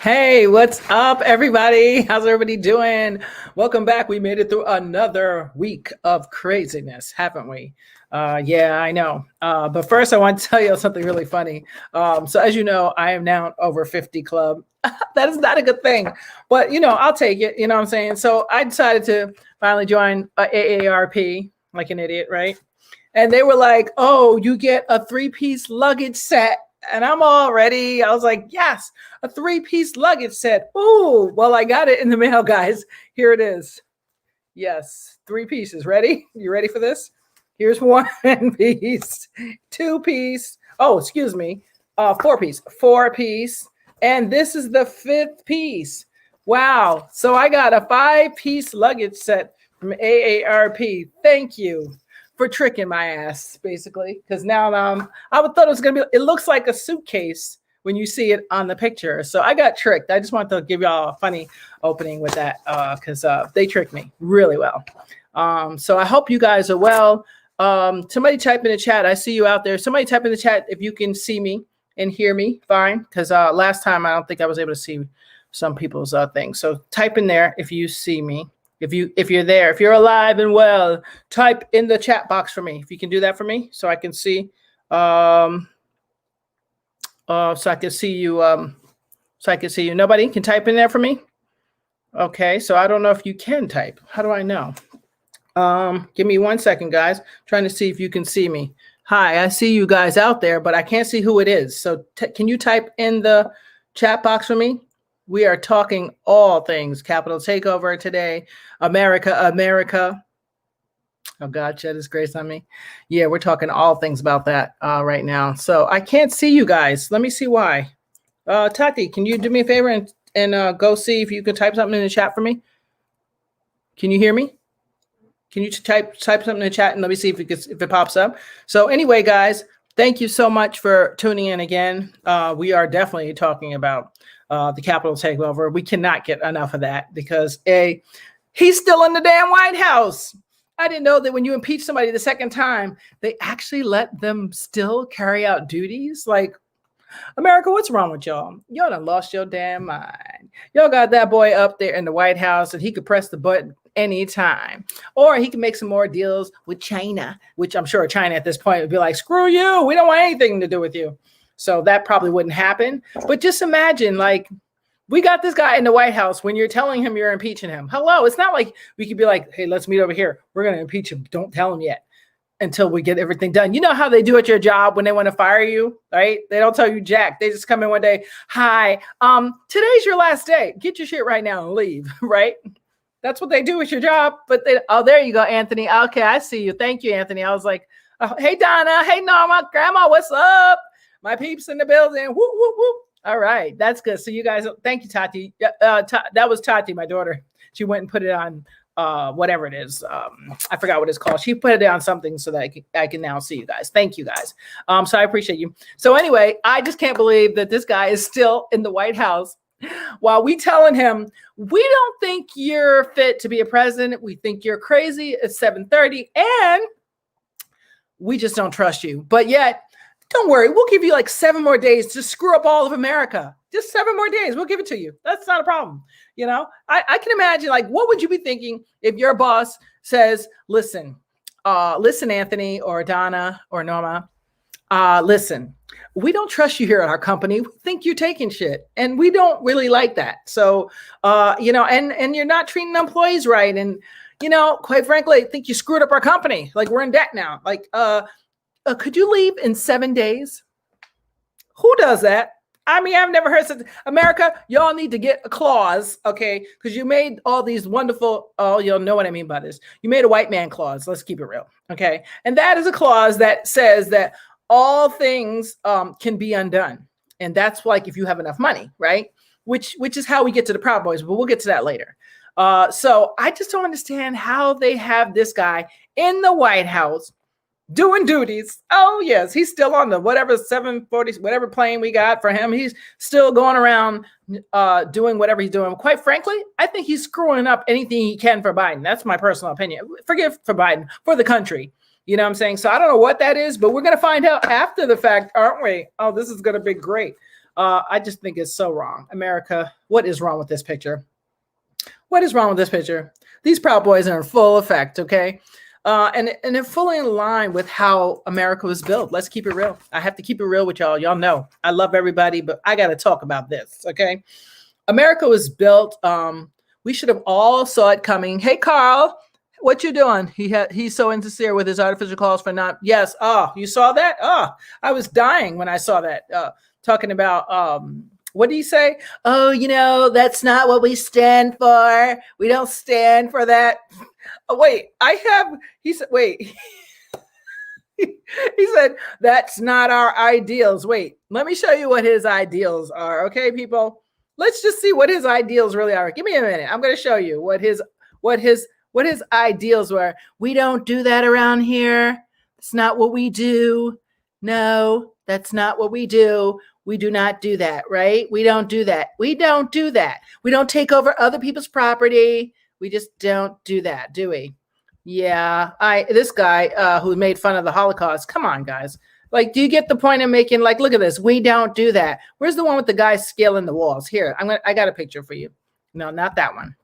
Hey, what's up, everybody? How's everybody doing? Welcome back. We made it through another week of craziness, haven't we? Yeah, I know. But first, I want to tell you something really funny. So, as you know, I am now over 50 club. That is not a good thing, but I'll take it. You know what I'm saying? So, I decided to finally join AARP like an idiot, right? And they were like, "Oh, you get a three-piece luggage set." And I'm all ready. I was like, yes, a three-piece luggage set. Ooh, well, I got it in the mail, guys. Here it is. Yes, three pieces. Ready? You ready for this? Here's one piece, two piece. Oh, excuse me. Four piece. And this is the fifth piece. Wow. So I got a 5-piece luggage set from AARP. Thank you for tricking my ass, basically, because now I thought it was gonna be. It looks like a suitcase when you see it on the picture. So I got tricked. I just wanted to give y'all a funny opening with that because they tricked me really well. So I hope you guys are well. Somebody type in the chat. I see you out there. Somebody type in the chat if you can see me and hear me fine, because last time I don't think I was able to see some people's things. So type in there if you see me. If you're there, if you're alive and well, type in the chat box for me. If you can do that for me, so I can see, so I can see you. Nobody can type in there for me. Okay, so I don't know if you can type. How do I know? Give me 1 second, guys. Trying to see if you can see me. Hi, I see you guys out there, but I can't see who it is. So can you type in the chat box for me? We are talking all things Capitol Takeover today. America. Oh, God, shed his grace on me. Yeah, we're talking all things about that right now. So I can't see you guys. Let me see why. Tati, can you do me a favor and go see if you can type something in the chat for me? Can you hear me? Can you type something in the chat and let me see if it pops up? So anyway, guys, thank you so much for tuning in again. We are definitely talking about the Capitol Takeover. We cannot get enough of that because he's still in the damn White House. I didn't know that when you impeach somebody the second time, they actually let them still carry out duties. Like, America, what's wrong with y'all? Y'all done lost your damn mind. Y'all got that boy up there in the White House and he could press the button anytime. Or he can make some more deals with China, which I'm sure China at this point would be like, screw you. We don't want anything to do with you. So that probably wouldn't happen. But just imagine, like, we got this guy in the White House when you're telling him you're impeaching him. Hello, it's not like we could be like, hey, let's meet over here. We're going to impeach him. Don't tell him yet until we get everything done. You know how they do at your job when they want to fire you, right? They don't tell you jack. They just come in one day. Hi, today's your last day. Get your shit right now and leave, right? That's what they do with your job. But there you go, Anthony. Okay, I see you. Thank you, Anthony. I was like, hey, Donna. Hey, Norma. Grandma, what's up? My peeps in the building. Whoop, whoop, whoop. All right. That's good. So you guys, thank you, Tati. That was Tati, my daughter. She went and put it on whatever it is. I forgot what it's called. She put it on something so that I can now see you guys. Thank you, guys. So I appreciate you. So anyway, I just can't believe that this guy is still in the White House while we telling him, we don't think you're fit to be a president. We think you're crazy. It's 7:30 and we just don't trust you. But yet, don't worry. We'll give you like 7 more days to screw up all of America. Just 7 more days. We'll give it to you. That's not a problem. You know, I can imagine, like, what would you be thinking if your boss says, listen, Anthony or Donna or Norma, listen, we don't trust you here at our company. We think you're taking shit and we don't really like that. So, and you're not treating employees right. And, quite frankly, I think you screwed up our company. Like, we're in debt now. Like, could you leave in 7 days? Who does that? I mean, I've never heard such. America, y'all need to get a clause, okay? Because you made all these wonderful, you'll know what I mean by this. You made a white man clause. Let's keep it real, okay? And that is a clause that says that all things can be undone. And that's like if you have enough money, right? Which is how we get to the Proud Boys, but we'll get to that later. So I just don't understand how they have this guy in the White House doing duties. Oh, yes, he's still on the whatever 740, whatever plane we got for him. He's still going around doing whatever he's doing. Quite frankly, I think he's screwing up anything he can for Biden. That's my personal opinion. Forget for Biden, for the country. You know what I'm saying? So I don't know what that is, but we're going to find out after the fact, aren't we? Oh, this is going to be great. I just think it's so wrong. America, what is wrong with this picture? What is wrong with this picture? These Proud Boys are in full effect, okay? And they're fully in line with how America was built. Let's keep it real. I have to keep it real with y'all. Y'all know I love everybody, but I got to talk about this, okay? America was built. We should have all saw it coming. Hey, Carl, what you doing? He's so insincere with his artificial calls for not. Yes. Oh, you saw that? Oh, I was dying when I saw that. Talking about what do you say? Oh, that's not what we stand for. We don't stand for that. Oh, wait, he said, wait. He said, that's not our ideals. Wait, let me show you what his ideals are. Okay, people, let's just see what his ideals really are. Give me a minute. I'm going to show you what his ideals were. We don't do that around here. It's not what we do. No, that's not what we do. We do not do that, right? We don't do that. We don't do that. We don't take over other people's property. We just don't do that, do we? Yeah, this guy who made fun of the Holocaust. Come on, guys. Like, do you get the point I'm making? Like, look at this. We don't do that. Where's the one with the guy scaling the walls? Here, I got a picture for you. No, not that one.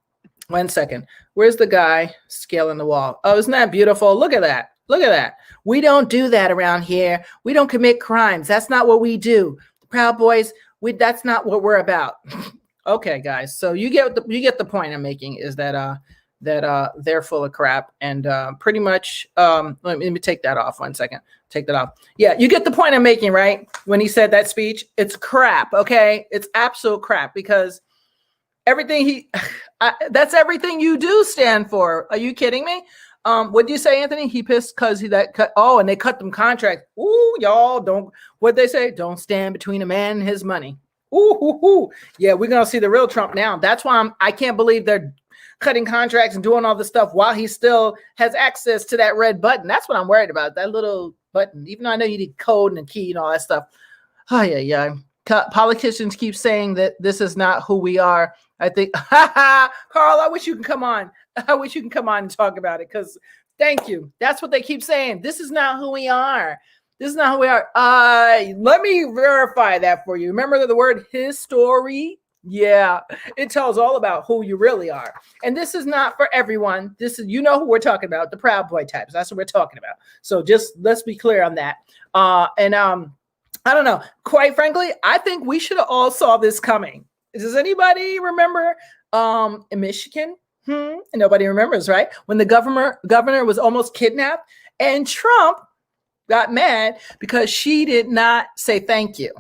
1 second. Where's the guy scaling the wall? Oh, isn't that beautiful? Look at that. Look at that. We don't do that around here. We don't commit crimes. That's not what we do. The Proud Boys, that's not what we're about. Okay, guys. So you get the point I'm making is that they're full of crap and pretty much let me take that off 1 second. Take that off. Yeah, you get the point I'm making, right? When he said that speech, it's crap, okay? It's absolute crap because everything that's everything you do stand for. Are you kidding me? What do you say, Anthony? He pissed because and they cut them contracts. Ooh, y'all don't, what'd they say? Don't stand between a man and his money. Ooh. Yeah, we're going to see the real Trump now. That's why I can't believe they're cutting contracts and doing all this stuff while he still has access to that red button. That's what I'm worried about, that little button, even though I know you need code and a key and all that stuff. Oh, yeah. Politicians keep saying that this is not who we are. I think, Carl, I wish you can come on. I wish you can come on and talk about it because thank you. That's what they keep saying. This is not who we are. This is not who we are. Let me verify that for you. Remember the word history? Yeah, it tells all about who you really are. And this is not for everyone. This is, who we're talking about, the Proud Boy types. That's what we're talking about. So just let's be clear on that. I don't know. Quite frankly, I think we should have all saw this coming. Does anybody remember in Michigan? Nobody remembers, right? When the governor was almost kidnapped and Trump got mad because she did not say thank you.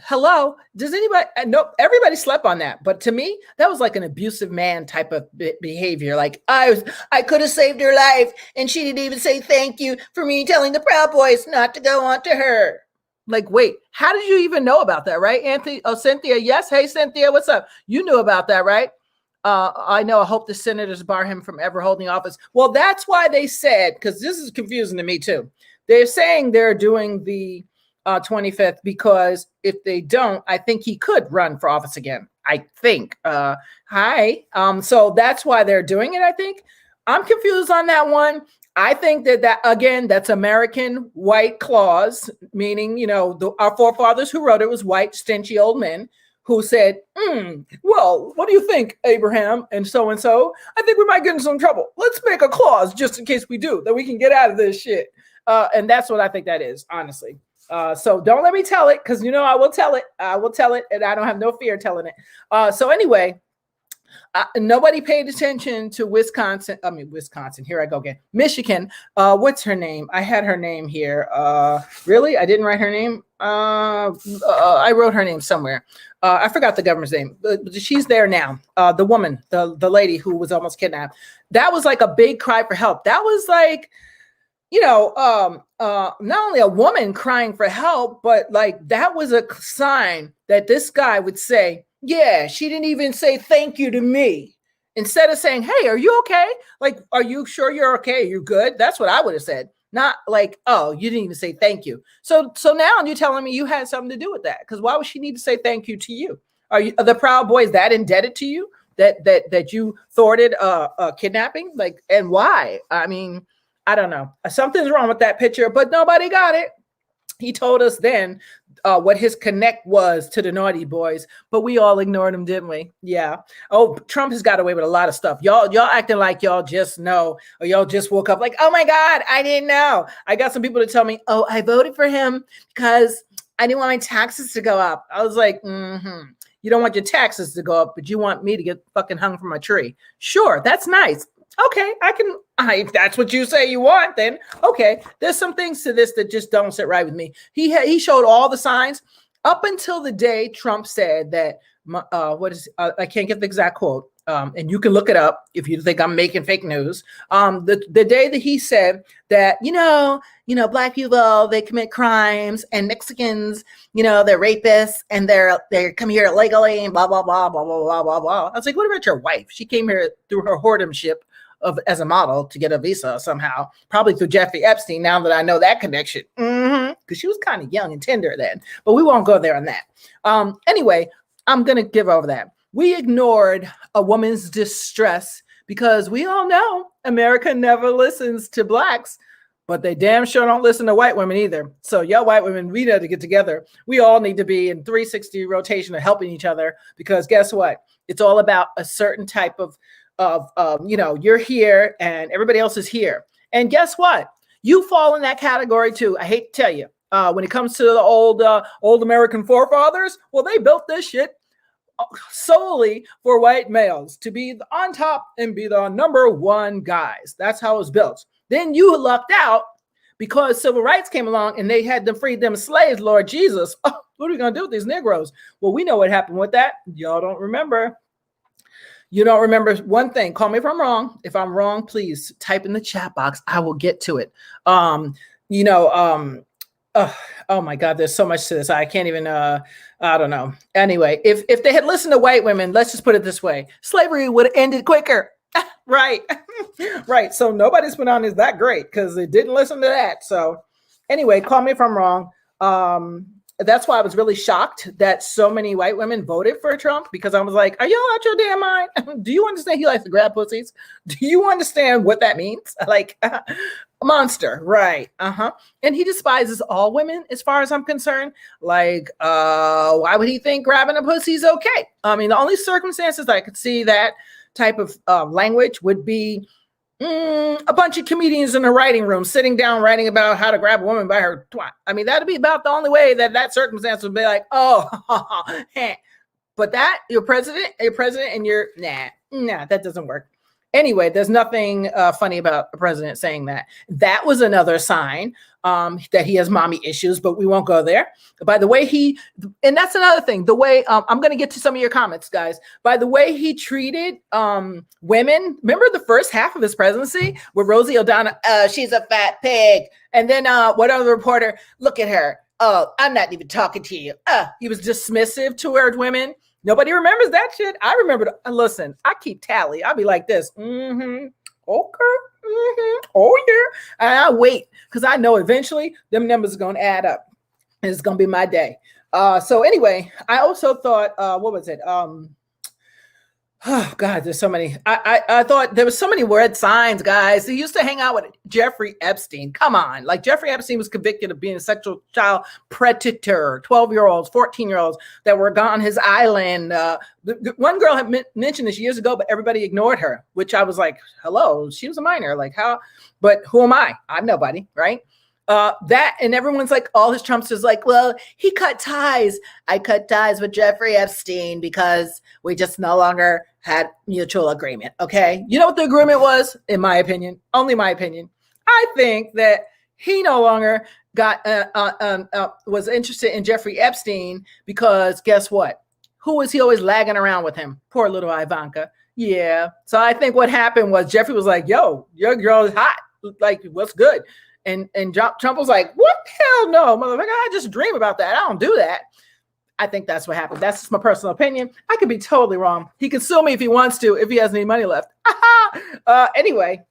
Hello, does anybody? No, everybody slept on that. But to me, that was like an abusive man type of behavior. Like I could have saved her life and she didn't even say thank you for me telling the Proud Boys not to go on to her. Like, wait, how did you even know about that, right, Anthony? Oh, Cynthia, yes. Hey, Cynthia, what's up? You knew about that, right? I know. I hope the senators bar him from ever holding office. Well, that's why they said, because this is confusing to me too. They're saying they're doing the 25th because if they don't, I think he could run for office again. I think. So that's why they're doing it. I think I'm confused on that one. I think that again, that's American white clause, meaning, our forefathers who wrote it was white, stingy old men who said, well, what do you think, Abraham? And so, I think we might get in some trouble. Let's make a clause just in case we do, that we can get out of this shit. And that's what I think that is, honestly. So don't let me tell it, because I will tell it. I will tell it, and I don't have no fear telling it. So anyway, nobody paid attention to Wisconsin. Here I go again. Michigan. What's her name? I had her name here. Really? I didn't write her name. I wrote her name somewhere. I forgot the governor's name, but she's there now. The woman, the lady who was almost kidnapped. That was like a big cry for help. That was like, not only a woman crying for help, but like that was a sign that this guy would say, yeah, she didn't even say thank you to me. Instead of saying, hey, are you okay? Like, are you sure you're okay? Are you good? That's what I would have said. Not like, oh, you didn't even say thank you. So now you're telling me you had something to do with that. Because why would she need to say thank you to you? Are the Proud Boys that indebted to you that you thwarted a kidnapping? Like, and why? I mean, I don't know. Something's wrong with that picture, but nobody got it. He told us then what his connect was to the naughty boys, but we all ignored him, didn't we? Yeah. Oh, Trump has got away with a lot of stuff. Y'all acting like y'all just know, or y'all just woke up like, oh my God, I didn't know. I got some people to tell me, oh, I voted for him because I didn't want my taxes to go up. I was like, You don't want your taxes to go up, but you want me to get fucking hung from a tree. Sure, that's nice. Okay, if that's what you say you want, then okay. There's some things to this that just don't sit right with me. He showed all the signs up until the day Trump said that, I can't get the exact quote, and you can look it up if you think I'm making fake news. The day that he said that, Black people, they commit crimes, and Mexicans, they're rapists, and they come here illegally, and blah, blah, blah, blah, blah, blah, blah, blah. I was like, what about your wife? She came here through her whoredomship as a model to get a visa somehow, probably through Jeffrey Epstein, now that I know that connection. Because she was kind of young and tender then, but we won't go there on that. Anyway, I'm going to give over that. We ignored a woman's distress because we all know America never listens to Blacks, but they damn sure don't listen to white women either. So y'all white women, we need to get together. We all need to be in 360 rotation of helping each other, because guess what? It's all about a certain type of you're here and everybody else is here. And guess what? You fall in that category too. I hate to tell you, when it comes to the old American forefathers, well, they built this shit solely for white males to be on top and be the number one guys. That's how it was built. Then you lucked out because civil rights came along and they had to free them slaves. Lord Jesus, what are we going to do with these Negroes? Well, we know what happened with that. Y'all don't remember. You don't remember one thing. Call me if I'm wrong. If I'm wrong, please type in the chat box. I will get to it. Oh my God, there's so much to this. I can't even, I don't know. Anyway, if they had listened to white women, let's just put it this way. Slavery would have ended quicker. Right. Right. So nobody's been on is that great because they didn't listen to that. So anyway, call me if I'm wrong. That's why I was really shocked that so many white women voted for Trump, because I was like, are y'all out your damn mind? Do you understand he likes to grab pussies? Do you understand what that means? Like a monster. Right. And he despises all women as far as I'm concerned. Like, why would he think grabbing a pussy is okay? I mean, the only circumstances that I could see that type of language would be a bunch of comedians in a writing room sitting down writing about how to grab a woman by her twat. I mean, that'd be about the only way that circumstance would be like, oh, but that you're president and you're nah, that doesn't work. Anyway, there's nothing funny about a president saying that. That was another sign that he has mommy issues, but we won't go there. By the way, and that's another thing, the way, I'm going to get to some of your comments, guys. By the way he treated women, remember the first half of his presidency with Rosie O'Donnell, she's a fat pig. And then what other reporter, look at her. Oh, I'm not even talking to you. He was dismissive toward women. Nobody remembers that shit. I remember. Listen, I keep tally. I'll be like this. Okay. Oh yeah. And I wait because I know eventually them numbers are gonna add up. And it's gonna be my day. So anyway, I also thought, what was it? Oh God, there's so many. I thought there was so many red signs, guys. He used to hang out with Jeffrey Epstein. Come on. Like Jeffrey Epstein was convicted of being a sexual child predator, 12-year-olds, 14-year-olds that were on his island. One girl had mentioned this years ago, but everybody ignored her, which I was like, hello, she was a minor. Like how, but who am I? I'm nobody, right? That, and everyone's like, all his Trumpsters like, well, he cut ties. I cut ties with Jeffrey Epstein because we just no longer had mutual agreement. Okay. You know what the agreement was? In my opinion, only my opinion. I think that he no longer was interested in Jeffrey Epstein because guess what? Who was he always lagging around with him? Poor little Ivanka. Yeah. So I think what happened was Jeffrey was like, yo, your girl is hot. Like, what's good? And Trump was like, what the hell? No, motherfucker, I just dream about that. I don't do that. I think that's what happened. That's just my personal opinion. I could be totally wrong. He can sue me if he wants to, if he has any money left. Anyway,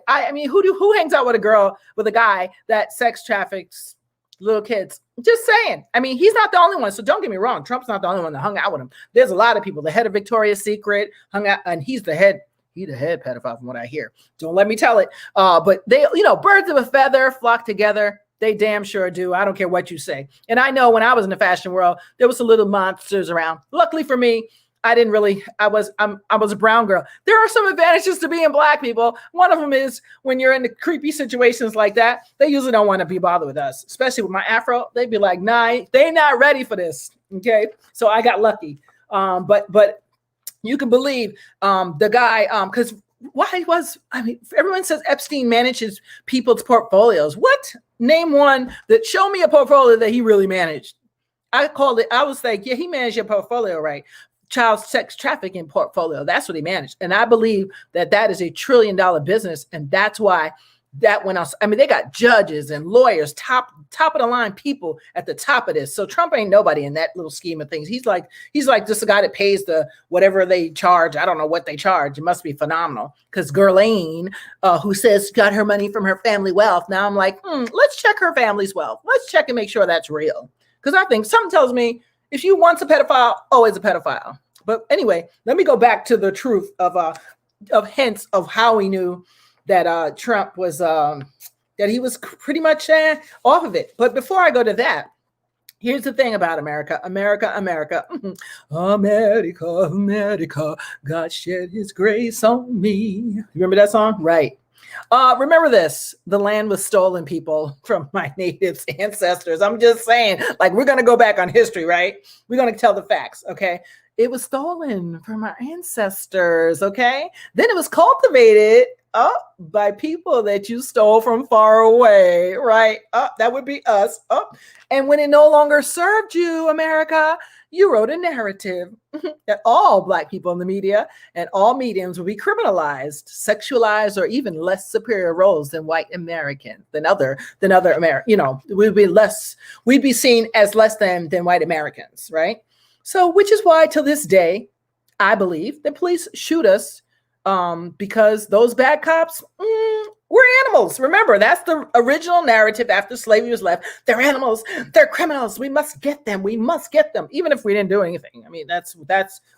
I mean, who hangs out with a guy that sex traffics little kids? Just saying. I mean, he's not the only one. So don't get me wrong. Trump's not the only one that hung out with him. There's a lot of people. The head of Victoria's Secret hung out, and he's the head pedophile from what I hear. Don't let me tell it. But they, birds of a feather flock together. They damn sure do. I don't care what you say. And I know when I was in the fashion world, there was some little monsters around. Luckily for me, I was a brown girl. There are some advantages to being black people. One of them is when you're in the creepy situations like that, they usually don't want to be bothered with us, especially with my afro. They'd be like, nah, they not ready for this. Okay. So I got lucky. But you can believe the guy, because everyone says Epstein manages people's portfolios. What? Name one that show me a portfolio that he really managed. I was like, yeah, he managed your portfolio, right? Child sex trafficking portfolio. That's what he managed. And I believe that is $1 trillion business. And that's why that went on. I mean, they got judges and lawyers, top of the line people at the top of this. So Trump ain't nobody in that little scheme of things. He's like just a guy that pays the whatever they charge. I don't know what they charge. It must be phenomenal. Because Ghislaine, who says got her money from her family wealth. Now I'm like, let's check her family's wealth. Let's check and make sure that's real. Because I think something tells me if you once a pedophile, always a pedophile. But anyway, let me go back to the truth of hints of how we knew that Trump was that he was pretty much off of it. But before I go to that, here's the thing about America. America, God shed his grace on me. You remember that song? Right. Remember this, the land was stolen, people, from my native ancestors. I'm just saying, like, we're going to go back on history, right? We're going to tell the facts, okay? It was stolen from our ancestors, okay? Then it was cultivated by people that you stole from far away, right? That would be us. And when it no longer served you, America, you wrote a narrative that all Black people in the media and all mediums will be criminalized, sexualized, or even less superior roles than white Americans, than other Americans. We'd be seen as less than white Americans, right? So, which is why to this day, I believe the police shoot us because those bad cops, we're animals. Remember, that's the original narrative after slavery was left. They're animals. They're criminals. We must get them. We must get them, even if we didn't do anything. I mean, that's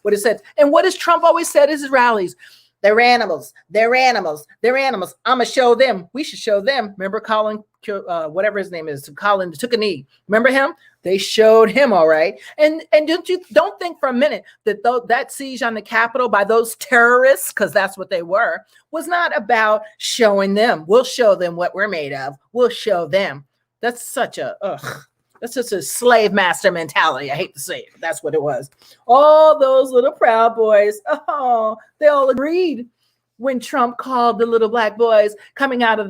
what it said. And what has Trump always said is his rallies? They're animals. They're animals. They're animals. I'm going to show them. We should show them. Remember Colin, whatever his name is, Colin took a knee. Remember him? They showed him, all right. And don't think for a minute that that siege on the Capitol by those terrorists, because that's what they were, was not about showing them. We'll show them what we're made of. We'll show them. That's such a slave master mentality. I hate to say it, but that's what it was. All those little Proud Boys, they all agreed when Trump called the little Black boys coming out of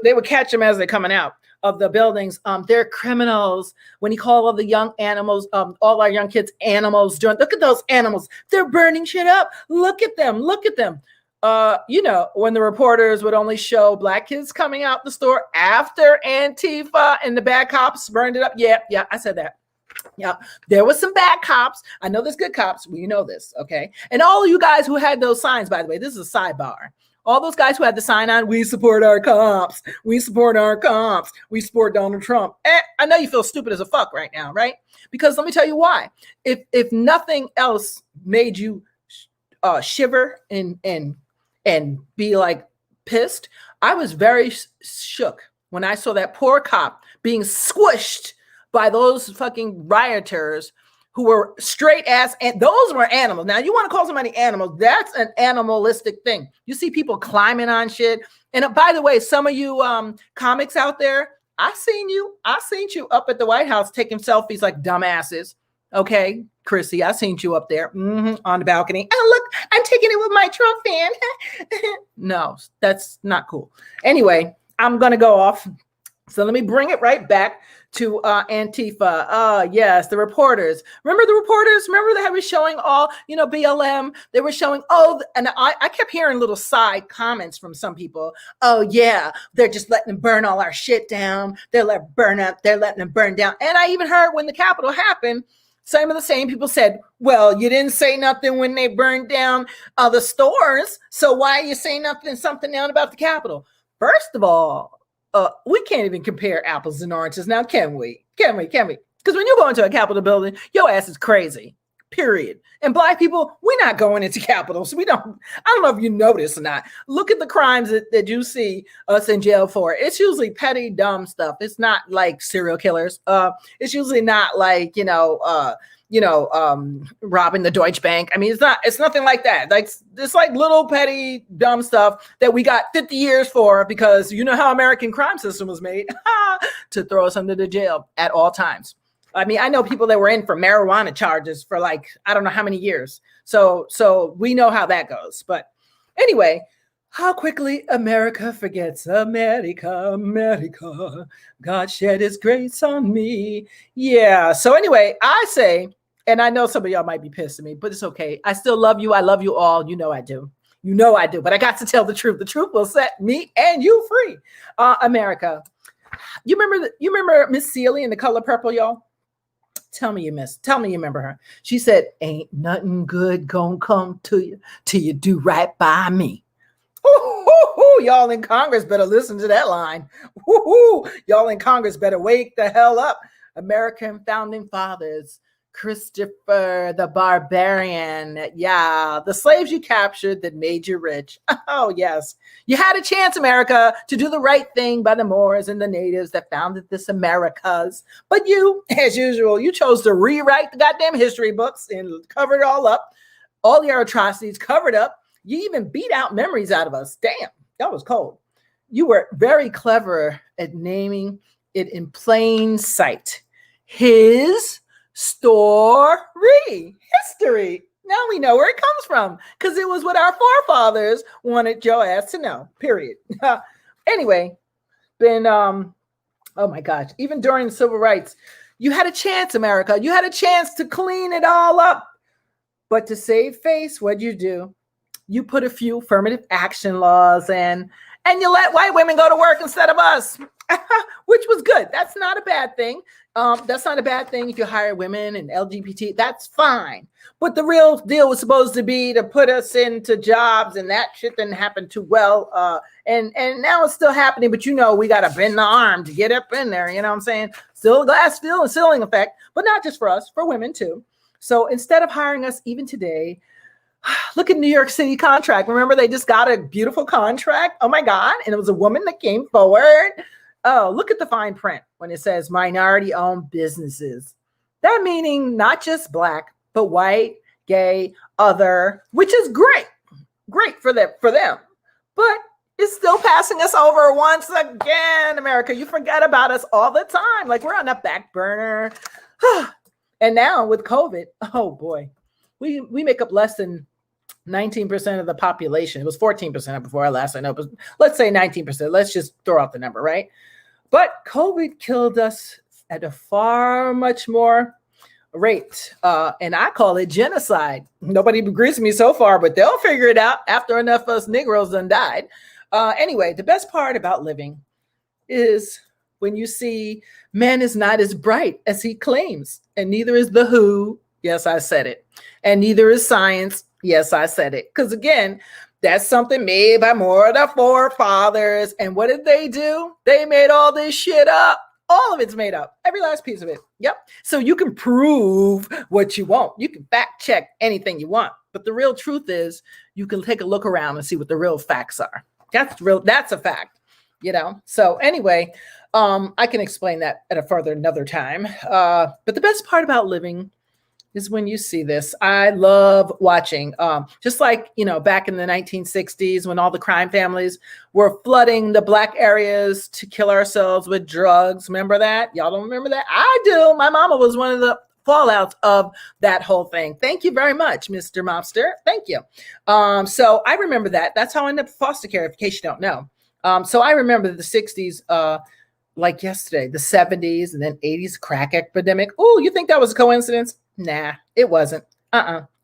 they would catch them as they're coming out of the buildings. They're criminals. When he called all the young animals, all our young kids animals, look at those animals. They're burning shit up. Look at them. Look at them. When the reporters would only show Black kids coming out the store after Antifa and the bad cops burned it up. Yeah, I said that. Yeah, there was some bad cops. I know there's good cops. We know this, okay? And all of you guys who had those signs, by the way, this is a sidebar. All those guys who had the sign on, we support our cops. We support our cops. We support Donald Trump. I know you feel stupid as a fuck right now, right? Because let me tell you why. If nothing else made you shiver and be like pissed, I was very shook when I saw that poor cop being squished by those fucking rioters who were straight ass, and those were animals. Now you want to call somebody animals, that's an animalistic thing. You see people climbing on shit. And by the way, some of you comics out there, I seen you up at the White House taking selfies like dumbasses. Okay, Chrissy, I seen you up there on the balcony. Oh, look, I'm taking it with my Trump fan. No, that's not cool. Anyway, I'm going to go off. So let me bring it right back to Antifa. Yes, the reporters. Remember the reporters? Remember they were showing all, BLM. They were showing, and I kept hearing little side comments from some people. Oh, yeah, they're just letting them burn all our shit down. They're letting them burn down. And I even heard when the Capitol happened, some of the same people said, well, you didn't say nothing when they burned down the stores. So why are you saying something now about the Capitol? First of all, we can't even compare apples and oranges now, can we? Can we? Because when you go into a Capitol building, your ass is crazy. period. And Black people, we're not going into capitals. I don't know if you notice or not. Look at the crimes that you see us in jail for. It's usually petty, dumb stuff. It's not like serial killers. It's usually not like, robbing the Deutsche Bank. I mean, it's nothing like that. Like, it's like little petty, dumb stuff that we got 50 years for, because you know how American crime system was made to throw us under the jail at all times. I mean, I know people that were in for marijuana charges for like, I don't know how many years. So we know how that goes. But anyway, how quickly America forgets. America, America, God shed his grace on me. Yeah. So anyway, I say, and I know some of y'all might be pissed at me, but it's okay. I still love you. I love you all. You know I do. You know I do. But I got to tell the truth. The truth will set me and you free. America. You remember Miss Celie in The Color Purple, y'all? Tell me you remember her. She said, "Ain't nothing good gonna come to you till you do right by me." Ooh, y'all in Congress better listen to that line. Ooh, y'all in Congress better wake the hell up. American founding fathers, Christopher the Barbarian. Yeah, the slaves you captured that made you rich. Oh, yes. You had a chance, America, to do the right thing by the Moors and the natives that founded this Americas. But you, as usual, you chose to rewrite the goddamn history books and cover it all up. All your atrocities covered up. You even beat out memories out of us. Damn, that was cold. You were very clever at naming it in plain sight. His story, history. Now we know where it comes from, because it was what our forefathers wanted your ass to know, period. Anyway, oh my gosh, even during the civil rights, you had a chance, America. You had a chance to clean it all up. But to save face, what'd you do? You put a few affirmative action laws and you let white women go to work instead of us, which was good. That's not a bad thing. That's not a bad thing if you hire women and LGBT. That's fine. But the real deal was supposed to be to put us into jobs, and that shit didn't happen too well. And now it's still happening, but we got to bend the arm to get up in there. You know what I'm saying? Still a glass ceiling effect, but not just for us, for women too. So instead of hiring us even today, look at New York City contract. Remember, they just got a beautiful contract. Oh my God. And it was a woman that came forward. Oh, look at the fine print when it says minority owned businesses. That meaning not just Black, but white, gay, other, which is great for them. But it's still passing us over once again, America. You forget about us all the time. Like, we're on the back burner. And now with COVID, oh boy, we make up less than 19% of the population. It was 14% before our last I know, but let's say 19%. Let's just throw out the number, right? But COVID killed us at a far much more rate. And I call it genocide. Nobody agrees with me so far, but they'll figure it out after enough of us Negroes done died. Anyway, the best part about living is when you see man is not as bright as he claims, and neither is the WHO. Yes, I said it. And neither is science. Yes, I said it. Because again, that's something made by more of the forefathers. And what did they do? They made all this shit up. All of it's made up. Every last piece of it. Yep. So you can prove what you want. You can fact check anything you want. But the real truth is you can take a look around and see what the real facts are. That's real. That's a fact. So anyway, I can explain that at another time. But the best part about living is when you see this. I love watching, just like, back in the 1960s when all the crime families were flooding the Black areas to kill ourselves with drugs. Remember that? Y'all don't remember that? I do. My mama was one of the fallouts of that whole thing. Thank you very much, Mr. Mobster. Thank you. So I remember that. That's how I ended up foster care, in case you don't know. So I remember the 60s, like yesterday, the 70s and then 80s crack epidemic. Oh, you think that was a coincidence? Nah, it wasn't.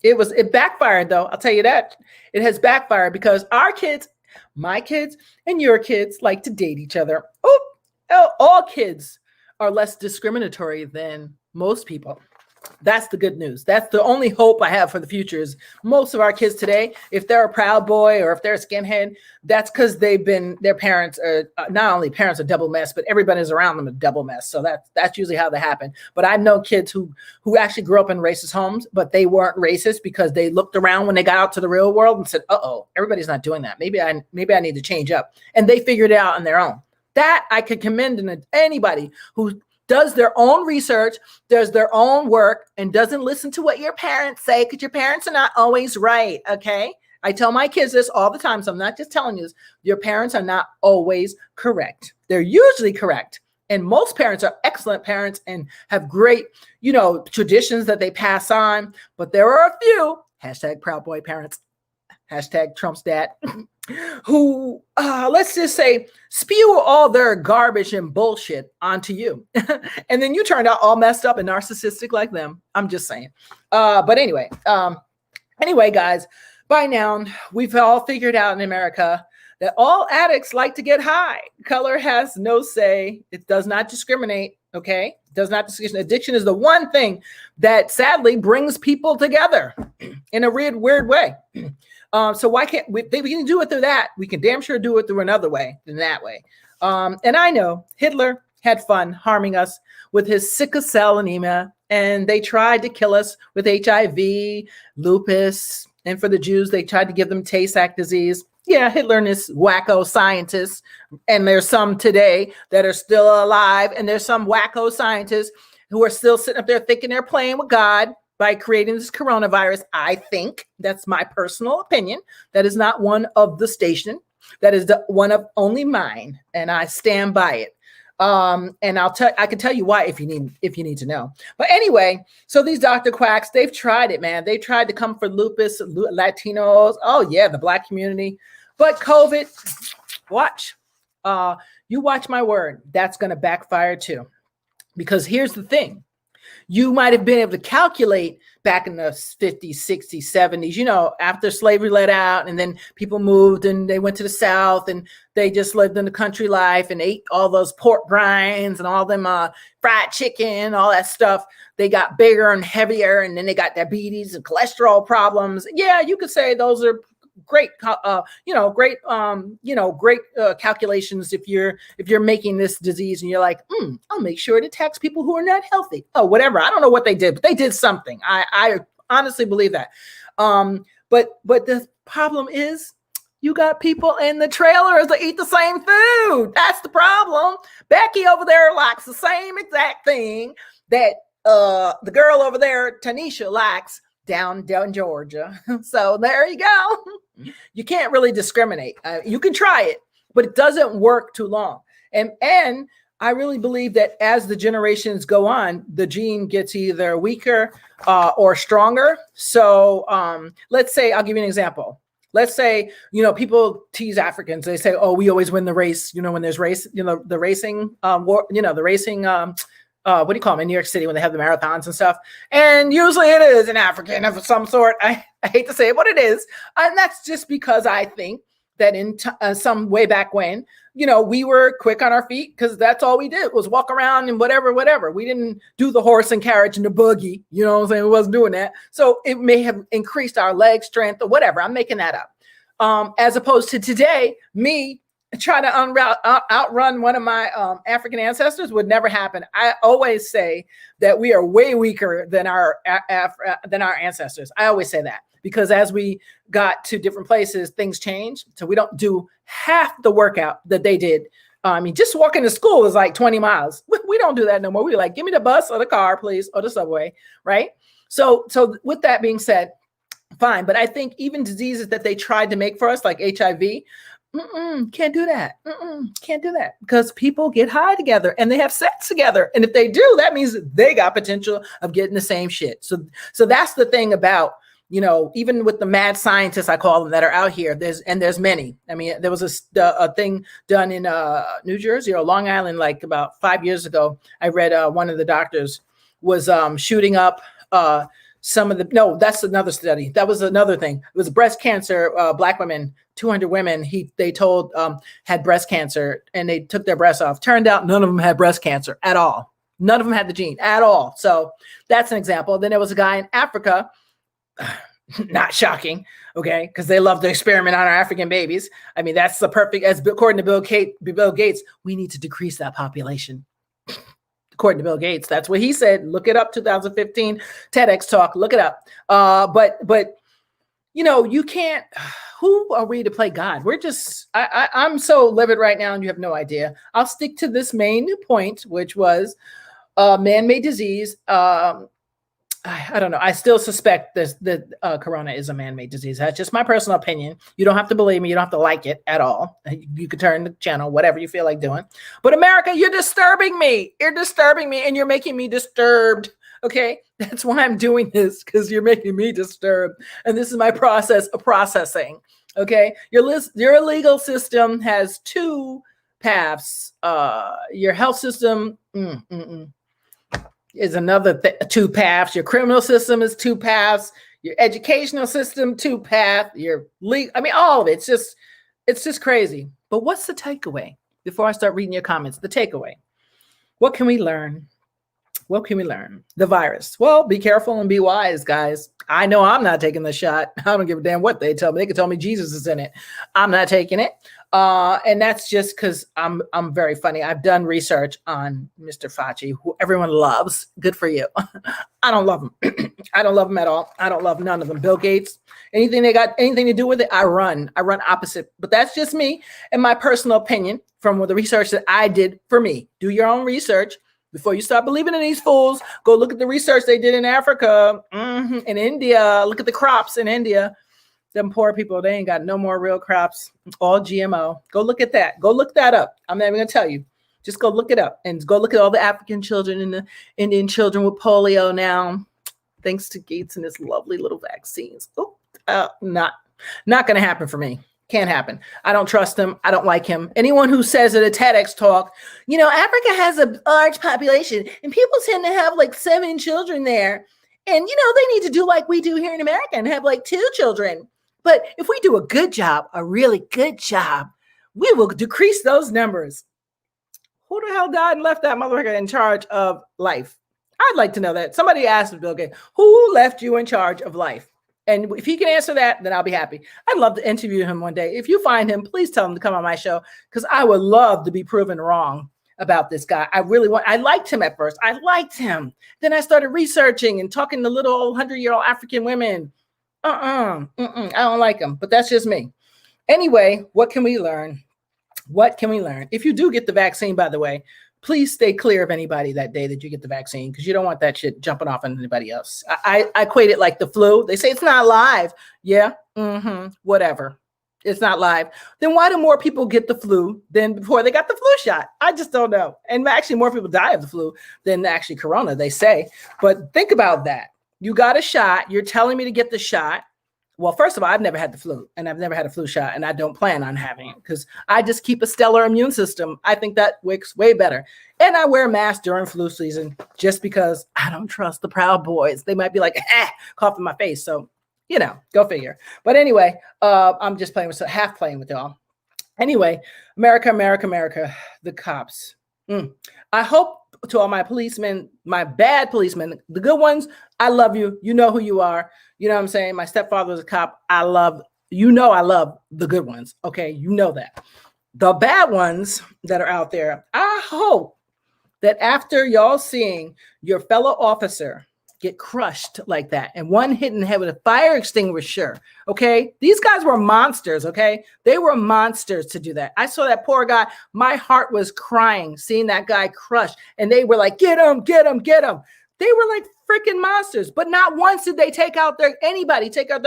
It backfired though. I'll tell you that. It has backfired because our kids, my kids and your kids like to date each other. Oh, all kids are less discriminatory than most people. That's the good news. That's the only hope I have for the future is most of our kids today, if they're a Proud Boy or if they're a skinhead, that's because their parents are not only parents are double mess, but everybody's around them a double mess. So that's usually how they happen. But I know kids who actually grew up in racist homes, but they weren't racist because they looked around when they got out to the real world and said, uh-oh, everybody's not doing that. Maybe I need to change up. And they figured it out on their own. That I could commend anybody who does their own research, does their own work, and doesn't listen to what your parents say, because your parents are not always right, okay? I tell my kids this all the time, so I'm not just telling you this. Your parents are not always correct. They're usually correct. And most parents are excellent parents and have great, traditions that they pass on. But there are a few, hashtag Proud Boy parents, hashtag Trump's dad, who, let's just say, spew all their garbage and bullshit onto you. And then you turned out all messed up and narcissistic like them. I'm just saying. But anyway, guys, by now, we've all figured out in America that all addicts like to get high. Color has no say. It does not discriminate, okay? It does not discriminate. Addiction is the one thing that sadly brings people together in a weird way. So why can't we can do it through that? We can damn sure do it through another way than that way. And I know Hitler had fun harming us with his sickle cell anemia, and they tried to kill us with HIV, lupus, and for the Jews, they tried to give them Tay-Sachs disease. Yeah, Hitler and his wacko scientists, and there's some today that are still alive, and there's some wacko scientists who are still sitting up there thinking they're playing with God by creating this coronavirus. I think that's my personal opinion. That is not one of the station. That is one of only mine, and I stand by it. And I can tell you why if you need to know. But anyway, so these Dr. Quacks, they've tried it, man. They tried to come for lupus, Latinos. Oh yeah, the Black community. But COVID, watch. You watch my word. That's going to backfire too. Because here's the thing. You might have been able to calculate back in the 50s, 60s, 70s, after slavery let out and then people moved and they went to the South and they just lived in the country life and ate all those pork rinds and all them fried chicken, all that stuff. They got bigger and heavier and then they got diabetes and cholesterol problems. Yeah, you could say those are great, great calculations if you're making this disease and you're like, I'll make sure it attacks people who are not healthy. Oh, whatever. I don't know what they did, but they did something. I honestly believe that. But the problem is you got people in the trailers that eat the same food. That's the problem. Becky over there likes the same exact thing that the girl over there, Tanisha, likes down Georgia. So there you go. You can't really discriminate. You can try it, but it doesn't work too long. And I really believe that as the generations go on, the gene gets either weaker or stronger. So let's say, I'll give you an example. Let's say, people tease Africans. They say, oh, we always win the race. When there's race, the racing war, the racing, what do you call them in New York City when they have the marathons and stuff? And usually it is an African of some sort. I hate to say it, but it is. And that's just because I think that in some way back when, we were quick on our feet because that's all we did was walk around and whatever. We didn't do the horse and carriage and the buggy. You know what I'm saying? We wasn't doing that. So it may have increased our leg strength or whatever. I'm making that up. As opposed to today, me try to outrun one of my African ancestors would never happen. I always say that we are way weaker than our ancestors. I always say that because as we got to different places, things changed. So we don't do half the workout that they did. Just walking to school is like 20 miles. We don't do that no more. We're like, give me the bus or the car, please, or the subway, right? So with that being said, fine. But I think even diseases that they tried to make for us, like HIV, can't do that. Can't do that because people get high together and they have sex together. And if they do, that means they got potential of getting the same shit. So that's the thing about, even with the mad scientists, I call them, that are out here, there's many. I mean, there was a thing done in New Jersey or Long Island, like about 5 years ago. I read one of the doctors was shooting up that's another study. That was another thing. It was breast cancer, Black women, 200 women they told had breast cancer and they took their breasts off. Turned out none of them had breast cancer at all. None of them had the gene at all. So that's an example. Then there was a guy in Africa, not shocking, okay, because they love to experiment on our African babies. I mean, that's the perfect, as according to Bill Gates, we need to decrease that population. According to Bill Gates, that's what he said. Look it up, 2015 TEDx talk, look it up. But you know, you can't, who are we to play God? We're just, I'm so livid right now and you have no idea. I'll stick to this main point, which was man-made disease. I don't know. I still suspect that corona is a man-made disease. That's just my personal opinion. You don't have to believe me. You don't have to like it at all. You can turn the channel, whatever you feel like doing. But America, you're disturbing me. You're disturbing me and you're making me disturbed. Okay, that's why I'm doing this, because you're making me disturbed. And this is my process of processing. Okay, your legal system has two paths. Your health system is another two paths. Your criminal system is two paths. Your educational system, two paths. Your legal, I mean, all of it. It's just crazy. But what's the takeaway? Before I start reading your comments, the takeaway. What can we learn? What can we learn? The virus. Well, be careful and be wise, guys. I know I'm not taking the shot. I don't give a damn what they tell me. They can tell me Jesus is in it. I'm not taking it. And that's just because I'm very funny. I've done research on Mr. Fauci, who everyone loves. Good for you. I don't love him. I don't love him at all. I don't love none of them. Bill Gates, anything they got anything to do with it, I run opposite. But that's just me and my personal opinion from the research that I did for me. Do your own research. Before you start believing in these fools, go look at the research they did in Africa, in India. Look at the crops in India. Them poor people, they ain't got no more real crops, all GMO. Go look at that. Go look that up. I'm not even going to tell you. Just go look it up and go look at all the African children and the Indian children with polio now, thanks to Gates and his lovely little vaccines. Not going to happen for me. Can't happen. I don't trust him. I don't like him. Anyone who says at a TEDx talk, you know, Africa has a large population and people tend to have like 7 children there. And, you know, they need to do like we do here in America and have like 2 children. But if we do a good job, a really good job, we will decrease those numbers. Who the hell died and left that motherfucker in charge of life? I'd like to know that. Somebody asked Bill Gates, who left you in charge of life? And if he can answer that, then I'll be happy. I'd love to interview him one day. If you find him, please tell him to come on my show, because I would love to be proven wrong about this guy. I liked him at first. I liked him. Then I started researching and talking to little old 100-year-old African women. I don't like him, but that's just me. Anyway, what can we learn? What can we learn? If you do get the vaccine, by the way, please stay clear of anybody that day that you get the vaccine, because you don't want that shit jumping off on anybody else. I equate it like the flu. They say it's not live. Yeah, whatever. It's not live. Then why do more people get the flu than before they got the flu shot? I just don't know. And actually more people die of the flu than actually corona, they say. But think about that. You got a shot. You're telling me to get the shot. Well, first of all, I've never had the flu, and I've never had a flu shot, and I don't plan on having it because I just keep a stellar immune system. I think that works way better. And I wear a mask during flu season just because I don't trust the Proud Boys. They might be like, cough in my face. So, you know, go figure. But anyway, I'm just half playing with y'all. Anyway, America, the cops. I hope to all my policemen, my bad policemen, the good ones, I love you. You know who you are. You know what I'm saying? My stepfather was a cop. I love the good ones. Okay. You know that. The bad ones that are out there, I hope that after y'all seeing your fellow officer get crushed like that and one hit in the head with a fire extinguisher, okay? These guys were monsters, okay? They were monsters to do that. I saw that poor guy. My heart was crying seeing that guy crushed, and they were like, get him, get him, get him. They were like freaking monsters, but not once did they take out their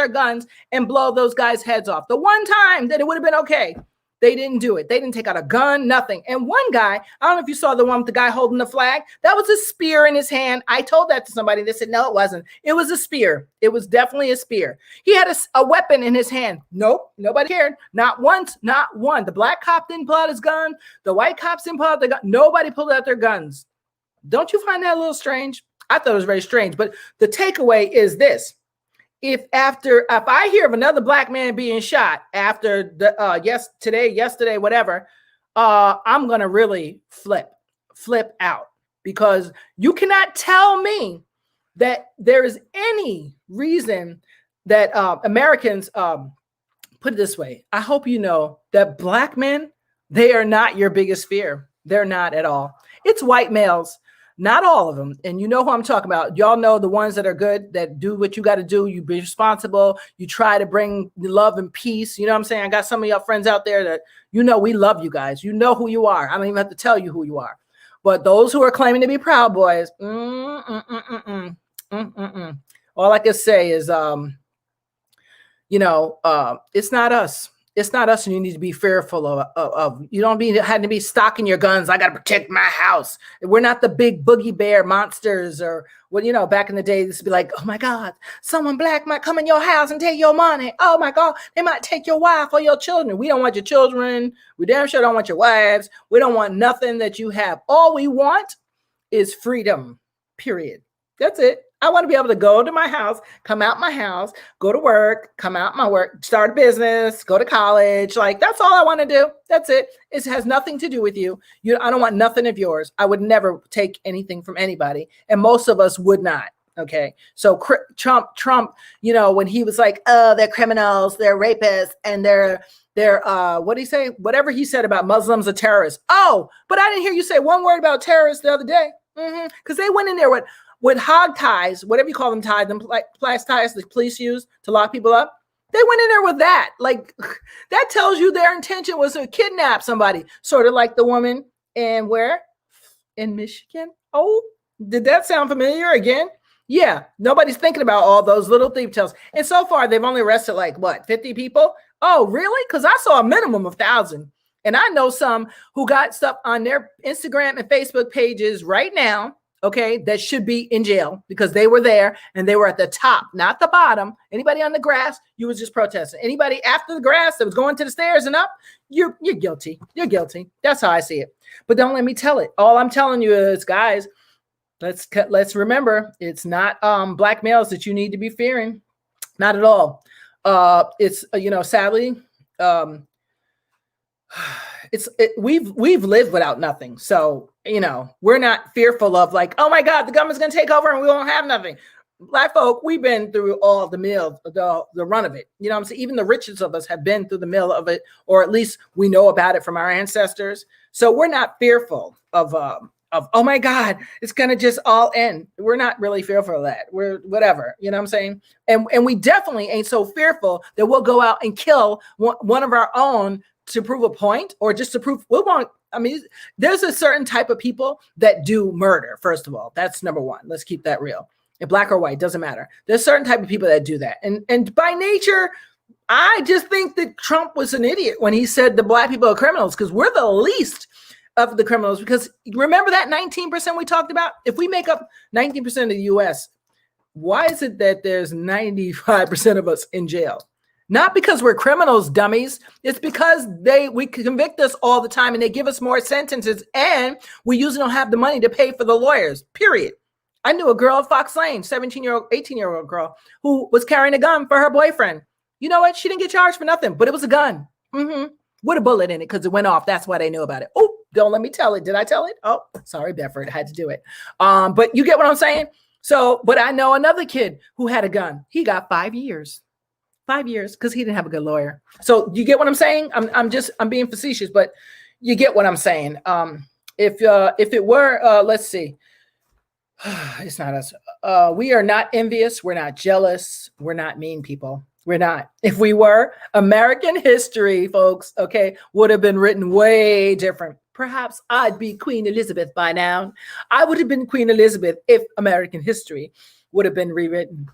guns and blow those guys' heads off. The one time that it would have been okay, they didn't do it. They didn't take out a gun, nothing. And one guy, I don't know if you saw the one with the guy holding the flag. That was a spear in his hand. I told that to somebody. They said, no, it wasn't. It was a spear. It was definitely a spear. He had a weapon in his hand. Nope, nobody cared. Not once, not one. The black cop didn't pull out his gun. The white cops didn't pull out their gun. Nobody pulled out their guns. Don't you find that a little strange? I thought it was very strange. But the takeaway is this. If I hear of another black man being shot after yesterday, whatever, I'm gonna really flip out. because you cannot tell me that there is any reason that Americans, put it this way. I hope you know that Black men, they are not your biggest fear. They're not at all. It's white males, not all of them. And you know who I'm talking about. Y'all know the ones that are good, that do what you got to do. You be responsible. You try to bring love and peace. You know what I'm saying? I got some of y'all friends out there that, you know, we love you guys. You know who you are. I don't even have to tell you who you are. But those who are claiming to be Proud Boys, all I can say is, it's not us. It's not us, and you need to be fearful of. You don't had to be stocking your guns. I got to protect my house. We're not the big boogie bear monsters, or back in the day, this would be like, oh my God, someone Black might come in your house and take your money. Oh my God, they might take your wife or your children. We don't want your children. We damn sure don't want your wives. We don't want nothing that you have. All we want is freedom, period. That's it. I want to be able to go to my house, come out my house, go to work, come out my work, start a business, go to college. Like, that's all I want to do. That's it. It has nothing to do with you. I don't want nothing of yours. I would never take anything from anybody. And most of us would not. Okay. So Trump, when he was like, oh, they're criminals, they're rapists, and they're what did he say? Whatever he said about Muslims are terrorists. Oh, but I didn't hear you say one word about terrorists the other day. Because they went in there with hog ties, whatever you call them, ties, them plastic ties the police use to lock people up. They went in there with that. Like, that tells you their intention was to kidnap somebody, sort of like the woman in Michigan. Oh, did that sound familiar again? Yeah, nobody's thinking about all those little thief tales. And so far, they've only arrested 50 people? Oh, really? Because I saw a minimum of 1,000. And I know some who got stuff on their Instagram and Facebook pages right now, okay, that should be in jail because they were there and they were at the top, not the bottom. Anybody on the grass, you was just protesting. Anybody after the grass that was going to the stairs and up, you're guilty. You're guilty. That's how I see it. But don't let me tell it. All I'm telling you is, guys, let's remember, it's not Black males that you need to be fearing. Not at all. It's sadly, we've lived without nothing. So, we're not fearful of like, oh my God, the government's going to take over and we won't have nothing. Black folk, we've been through all the run of it. You know what I'm saying? Even the richest of us have been through the mill of it, or at least we know about it from our ancestors. So we're not fearful of, oh my God, it's going to just all end. We're not really fearful of that. We're whatever, you know what I'm saying? And we definitely ain't so fearful that we'll go out and kill one of our own to prove a point, or just to prove there's a certain type of people that do murder. First of all, that's number one. Let's keep that real. If Black or white, doesn't matter. There's certain type of people that do that. And by nature, I just think that Trump was an idiot when he said the Black people are criminals, because we're the least of the criminals. Because remember that 19% we talked about? If we make up 19% of the US, why is it that there's 95% of us in jail? Not because we're criminals, dummies. It's because we convict us all the time and they give us more sentences, and we usually don't have the money to pay for the lawyers, period. I knew a girl at Fox Lane, 18-year-old girl, who was carrying a gun for her boyfriend. You know what? She didn't get charged for nothing, but it was a gun. With a bullet in it because it went off. That's why they knew about it. Oh, don't let me tell it. Did I tell it? Oh, sorry, Bedford. I had to do it. But you get what I'm saying? So, but I know another kid who had a gun. He got 5 years. 5 years because he didn't have a good lawyer. So you get what I'm saying? I'm being facetious, but you get what I'm saying. If it were, let's see, it's not us. We are not envious. We're not jealous. We're not mean people. We're not. If we were, American history, folks, okay, would have been written way different. Perhaps I'd be Queen Elizabeth by now. I would have been Queen Elizabeth if American history would have been rewritten.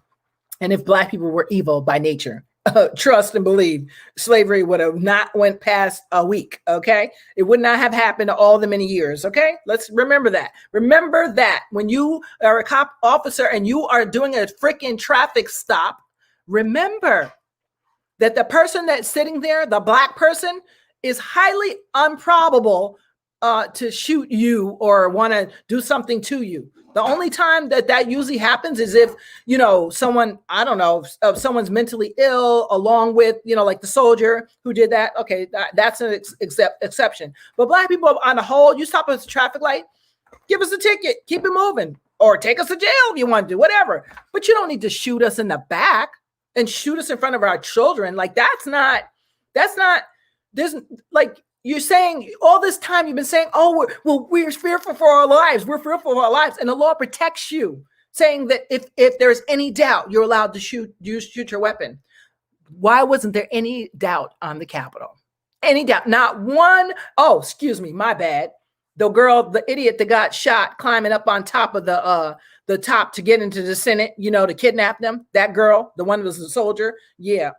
And if Black people were evil by nature, trust and believe, slavery would have not went past a week, okay? It would not have happened all the many years, okay? Let's remember that. Remember that when you are a cop officer and you are doing a freaking traffic stop, remember that the person that's sitting there, the Black person, is highly improbable to shoot you or want to do something to you. The only time that usually happens is if, someone, I don't know, if someone's mentally ill, along with, like the soldier who did that. Okay, that's an exception. But Black people on the whole, you stop at a traffic light, Give us a ticket. Keep it moving. Or take us to jail if you want to, whatever. But you don't need to shoot us in the back and shoot us in front of our children. Like, that's not, there's like, you're saying all this time, you've been saying, oh, we're fearful for our lives. We're fearful for our lives. And the law protects you, saying that if there's any doubt, you're allowed to shoot your weapon. Why wasn't there any doubt on the Capitol? Any doubt? Not one. Oh, excuse me, my bad. The girl, the idiot that got shot climbing up on top of the top to get into the Senate, to kidnap them. That girl, the one who was a soldier. Yeah.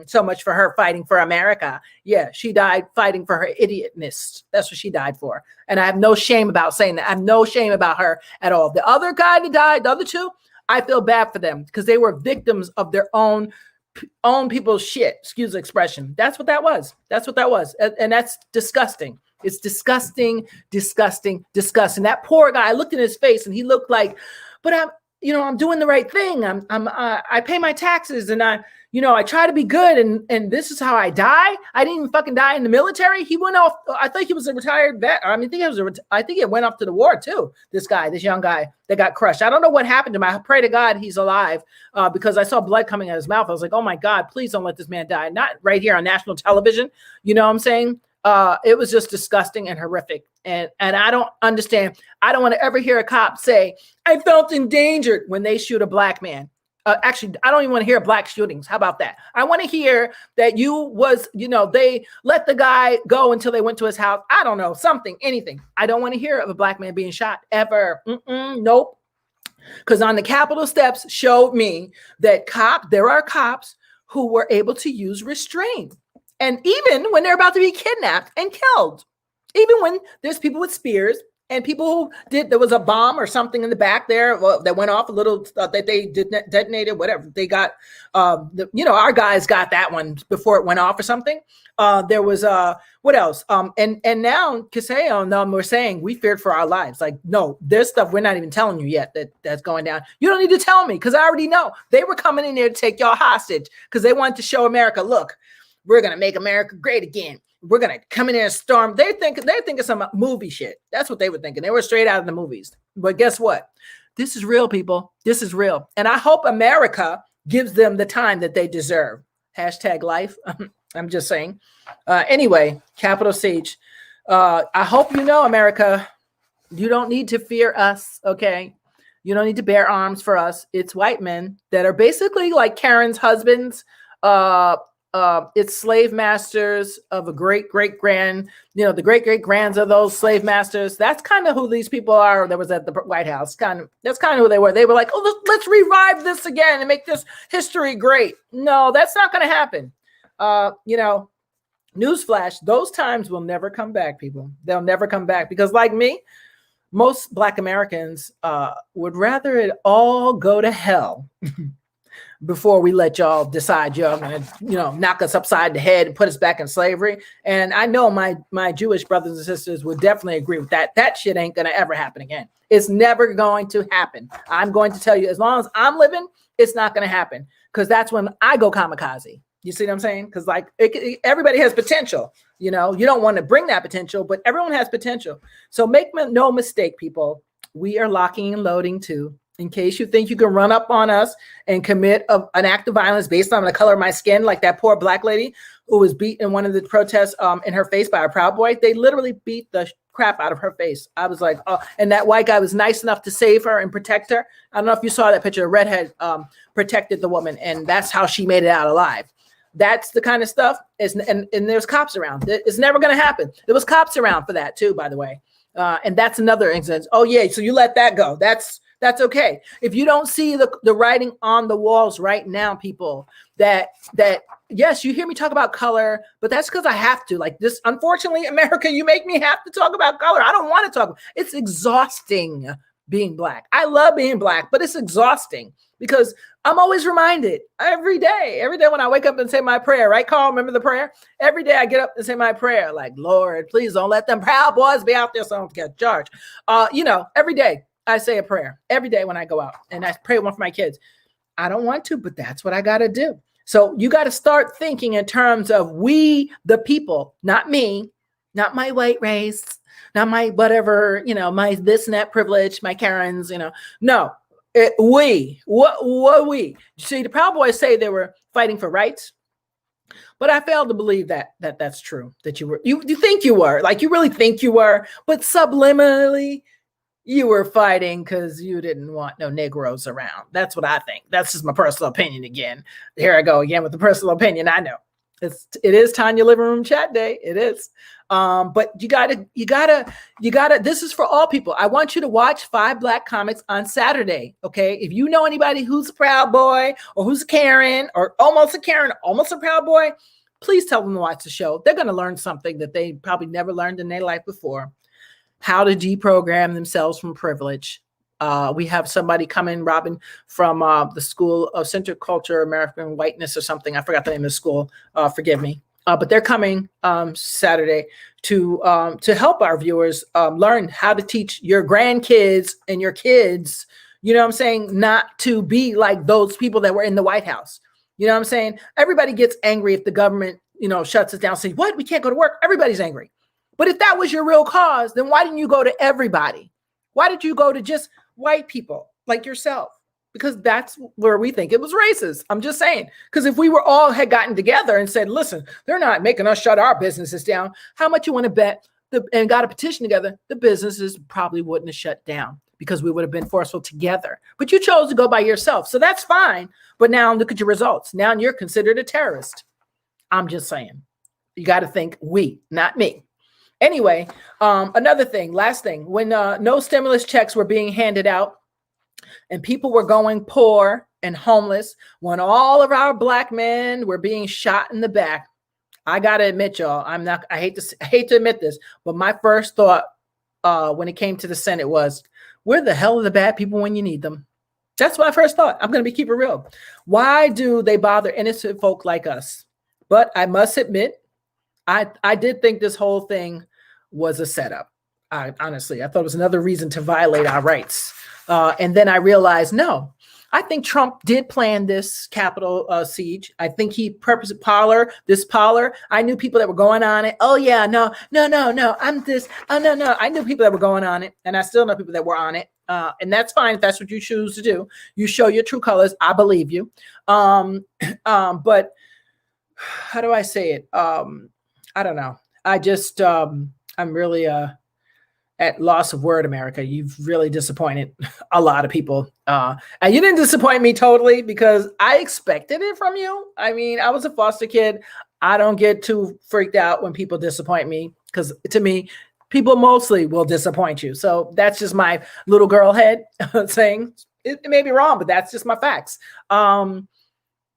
So much for her fighting for America. Yeah. She died fighting for her idiotness. That's what she died for. And I have no shame about saying that. I have no shame about her at all. The other guy that died, the other two, I feel bad for them because they were victims of their own people's shit. Excuse the expression. That's what that was. And that's disgusting. It's disgusting. That poor guy, I looked in his face and he looked like, but I'm doing the right thing. I pay my taxes and I try to be good. And this is how I die. I didn't even fucking die in the military. He went off. I think he was a retired vet. I think he went off to the war too. This young guy that got crushed. I don't know what happened to him. I pray to God he's alive because I saw blood coming out of his mouth. I was like, oh my God, please don't let this man die. Not right here on national television. You know what I'm saying? It was just disgusting and horrific. And I don't understand. I don't want to ever hear a cop say, I felt endangered when they shoot a black man. Actually, I don't even want to hear black shootings. How about that? I want to hear that they let the guy go until they went to his house. I don't know, anything. I don't want to hear of a black man being shot ever. Nope. Because on the Capitol steps showed me that there are cops who were able to use restraint. And even when they're about to be kidnapped and killed, even when there's people with spears and people there was a bomb or something in the back there that went off a little that they detonated, whatever they got. Our guys got that one before it went off or something. There was what else? And now Kaseo and them were saying we feared for our lives. Like, no, there's stuff we're not even telling you yet that's going down. You don't need to tell me because I already know they were coming in there to take y'all hostage because they wanted to show America, look, we're going to make America great again. We're going to come in there and storm. They think of some movie shit. That's what they were thinking. They were straight out of the movies. But guess what? This is real, people. This is real. And I hope America gives them the time that they deserve. #life. I'm just saying. Anyway, Capital Siege. I hope you know, America, you don't need to fear us, okay? You don't need to bear arms for us. It's white men that are basically like Karen's husbands, it's slave masters of a great grand, the great grands of those slave masters. That's kind of who these people are that was at the White House. That's kind of who they were. They were like, oh, let's revive this again and make this history great. No, that's not going to happen. Newsflash, those times will never come back, people. They'll never come back because like me, most Black Americans would rather it all go to hell before we let y'all decide y'all gonna, knock us upside the head and put us back in slavery. And I know my Jewish brothers and sisters would definitely agree with that. That shit ain't gonna ever happen again. It's never going to happen. I'm going to tell you, as long as I'm living, it's not gonna happen. Because that's when I go kamikaze. You see what I'm saying? Because everybody has potential. You don't want to bring that potential, but everyone has potential. So make no mistake, people. We are locking and loading too. In case you think you can run up on us and commit an act of violence based on the color of my skin, like that poor Black lady who was beat in one of the protests in her face by a Proud Boy. They literally beat the crap out of her face. I was like, oh, and that white guy was nice enough to save her and protect her. I don't know if you saw that picture. A redhead protected the woman, and that's how she made it out alive. That's the kind of stuff. And there's cops around. It's never going to happen. There was cops around for that too, by the way. And that's another instance. Oh yeah, so you let that go. That's okay. If you don't see the writing on the walls right now, people, that yes, you hear me talk about color, but that's because I have to. Like this, unfortunately, America, you make me have to talk about color. I don't want to talk. It's exhausting being Black. I love being Black, but it's exhausting because I'm always reminded every day when I wake up and say my prayer, right, Carl? Remember the prayer? Every day I get up and say my prayer, like, Lord, please don't let them Proud Boys be out there so I don't get charged. Every day. I say a prayer every day when I go out, and I pray one for my kids. I don't want to, but that's what I got to do. So you got to start thinking in terms of we, the people, not me, not my white race, not my whatever, my this and that privilege, my Karens, no, what we see. The Proud Boys say they were fighting for rights, but I fail to believe that's true. That you think you were, like, you really think you were, but subliminally you were fighting because you didn't want no Negroes around. That's what I think. That's just my personal opinion again. Here I go again with the personal opinion. I know it is Tanya Living Room Chat Day. It is. But you gotta, this is for all people. I want you to watch 5 Black Comics on Saturday. Okay. If you know anybody who's a Proud Boy or who's a Karen or almost a Karen, almost a Proud Boy, please tell them to watch the show. They're going to learn something that they probably never learned in their life before. How to deprogram themselves from privilege. We have somebody coming, Robin, from the School of Center Culture, American Whiteness or something. I forgot the name of the school. Forgive me. But they're coming Saturday to help our viewers learn how to teach your grandkids and your kids, you know what I'm saying, not to be like those people that were in the White House. You know what I'm saying? Everybody gets angry if the government, shuts us down, say, what? We can't go to work. Everybody's angry. But if that was your real cause, then why didn't you go to everybody? Why did you go to just white people like yourself? Because that's where we think it was racist. I'm just saying. Because if we were all had gotten together and said, listen, they're not making us shut our businesses down. How much you want to bet and got a petition together, the businesses probably wouldn't have shut down because we would have been forceful together. But you chose to go by yourself. So that's fine. But now look at your results. Now you're considered a terrorist. I'm just saying. You got to think we, not me. Anyway, another thing, last thing, when no stimulus checks were being handed out and people were going poor and homeless, when all of our Black men were being shot in the back, I got to admit, y'all, I hate to admit this, but my first thought when it came to the Senate was, where the hell are the bad people when you need them? That's my first thought. I'm going to keep it real. Why do they bother innocent folk like us? But I must admit, I did think this whole thing was a setup. Honestly, I thought it was another reason to violate our rights. And then I realized, no, I think Trump did plan this Capitol siege. I think he purposed this parlor. I knew people that were going on it. Oh yeah, no, I'm this. Oh no. I knew people that were going on it, and I still know people that were on it. And that's fine if that's what you choose to do. You show your true colors. I believe you. But how do I say it? I don't know. I just, I'm really at loss of word, America. You've really disappointed a lot of people. And you didn't disappoint me totally because I expected it from you. I mean, I was a foster kid. I don't get too freaked out when people disappoint me because to me, people mostly will disappoint you. So that's just my little girl head saying it may be wrong, but that's just my facts.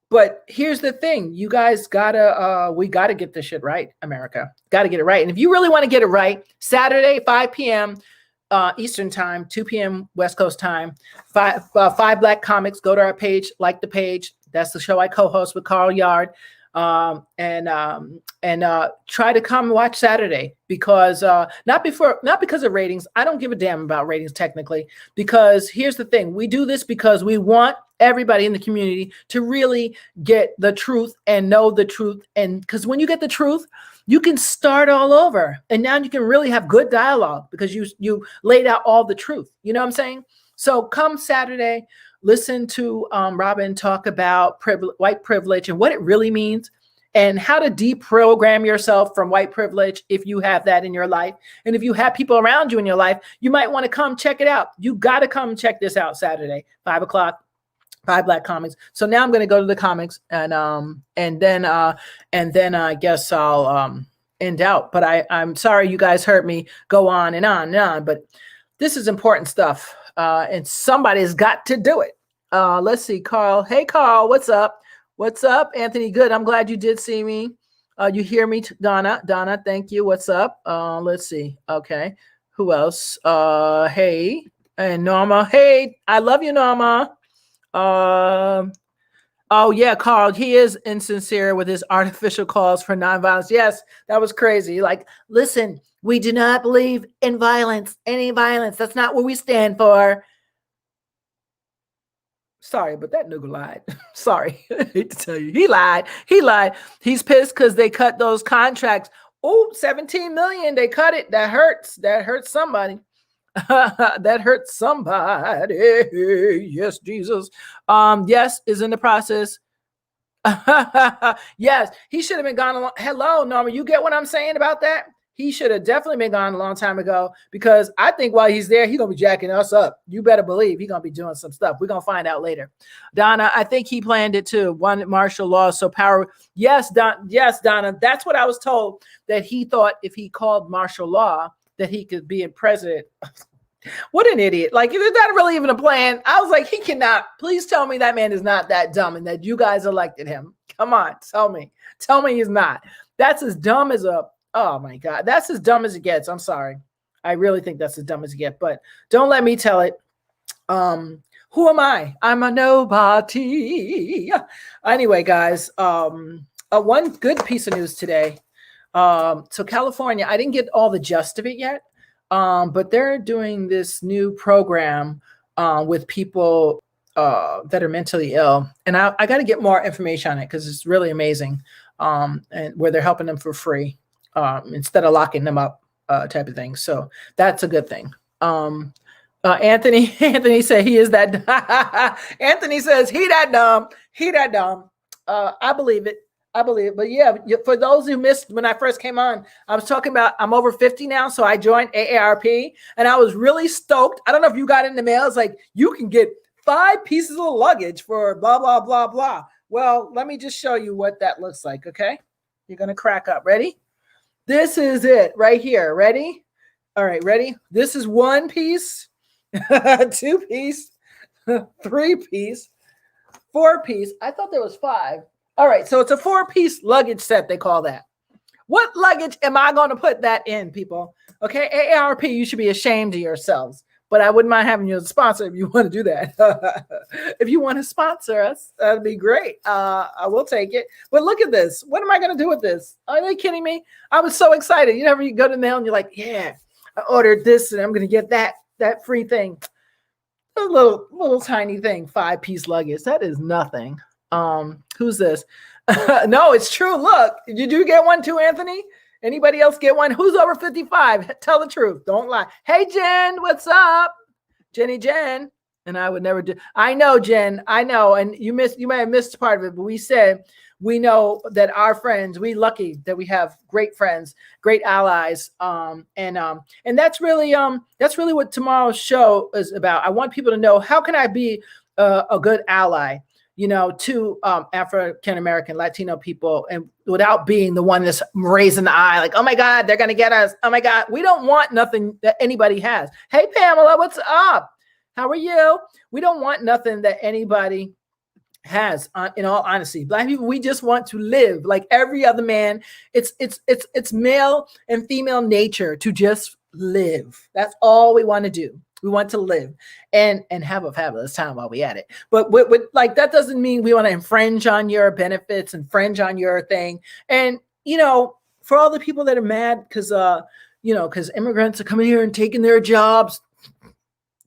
But here's the thing, you guys we gotta get this shit right, America. Gotta get it right. And if you really want to get it right, Saturday, 5 p.m. Eastern time, 2 p.m. West Coast time, 5 Black Comics, go to our page, like the page. That's the show I co-host with Carl Yard. And try to come watch Saturday because not because of ratings. I don't give a damn about ratings technically, because here's the thing. We do this because we want everybody in the community to really get the truth and know the truth. And because when you get the truth, you can start all over. And now you can really have good dialogue because you laid out all the truth. You know what I'm saying? So come Saturday, listen to Robin talk about white privilege and what it really means and how to deprogram yourself from white privilege if you have that in your life. And if you have people around you in your life, you might want to come check it out. You got to come check this out Saturday, 5 o'clock. 5 Black Comics. So now I'm going to go to the comics and then I guess I'll end out. But I'm sorry you guys heard me go on and on and on. But this is important stuff, and somebody's got to do it. Let's see, Carl. Hey, Carl, what's up? What's up, Anthony? Good. I'm glad you did see me. You hear me, Donna? Donna, thank you. What's up? Let's see. Okay. Who else? Hey, and Norma. Hey, I love you, Norma. Oh yeah, Carl, he is insincere with his artificial calls for nonviolence. Yes, that was crazy. Like, listen, we do not believe in violence, any violence. That's not what we stand for. Sorry, but that nigga lied. Sorry, I hate to tell you, he lied. He's pissed because they cut those contracts. Oh, 17 million. They cut it. That hurts. That hurts somebody. That hurts somebody. Yes, Jesus. Yes, is in the process. Yes, he should have been gone a long. Hello, Norma. You get what I'm saying about that? He should have definitely been gone a long time ago, because I think while he's there, he's gonna be jacking us up. You better believe he's gonna be doing some stuff. We're gonna find out later. Donna, I think he planned it too. One martial law, so power. Yes, yes, Donna. That's what I was told, that he thought if he called martial law that he could be in president. What an idiot. Like, is that really even a plan? I was like, he cannot. Please tell me that man is not that dumb and that you guys elected him. Come on, tell me. Tell me he's not. That's as dumb as a, oh my God. That's as dumb as it gets. I'm sorry. I really think that's as dumb as it gets, but don't let me tell it. Who am I? I'm a nobody. Anyway, guys, one good piece of news today. So California, I didn't get all the gist of it yet. But they're doing this new program with people that are mentally ill. And I got to get more information on it, because it's really amazing, and where they're helping them for free instead of locking them up type of thing. So that's a good thing. Anthony said he is that. Anthony says he that dumb. He that dumb. I believe it. But yeah, for those who missed when I first came on, I was talking about I'm over 50 now. So I joined AARP and I was really stoked. I don't know if you got in the mail. It's like, you can get 5 pieces of luggage for blah, blah, blah, blah. Well, let me just show you what that looks like. Okay. You're going to crack up. Ready? This is it right here. Ready? All right. Ready? This is 1 piece, 2 piece, 3 piece, 4 piece. I thought there was 5. All right, so it's a 4-piece luggage set, they call that. What luggage am I going to put that in, people? Okay, AARP, you should be ashamed of yourselves. But I wouldn't mind having you as a sponsor if you want to do that. If you want to sponsor us, that'd be great. I will take it. But look at this. What am I going to do with this? Are they kidding me? I was so excited. You know, you go to the mail and you're like, yeah, I ordered this and I'm going to get that free thing. A little tiny thing, 5-piece luggage. That is nothing. Who's this? No, it's true. Look, did you get one too, Anthony? Anybody else get one? Who's over 55? Tell the truth. Don't lie. Hey, Jen, what's up? Jen. And I would never do. I know, Jen. I know. And you may have missed part of it, but we said we know that our friends, we lucky that we have great friends, great allies. And that's really what tomorrow's show is about. I want people to know, how can I be a good ally, you know, to African-American, Latino people, and without being the one that's raising the eye, like, oh my God, they're going to get us. Oh my God. We don't want nothing that anybody has. Hey, Pamela, what's up? How are you? We don't want nothing that anybody has, in all honesty. Black people, we just want to live like every other man. It's male and female nature to just live. That's all we want to do. We want to live and have a fabulous time while we at it. But with like, that doesn't mean we want to infringe on your benefits, infringe on your thing. And, you know, for all the people that are mad because immigrants are coming here and taking their jobs,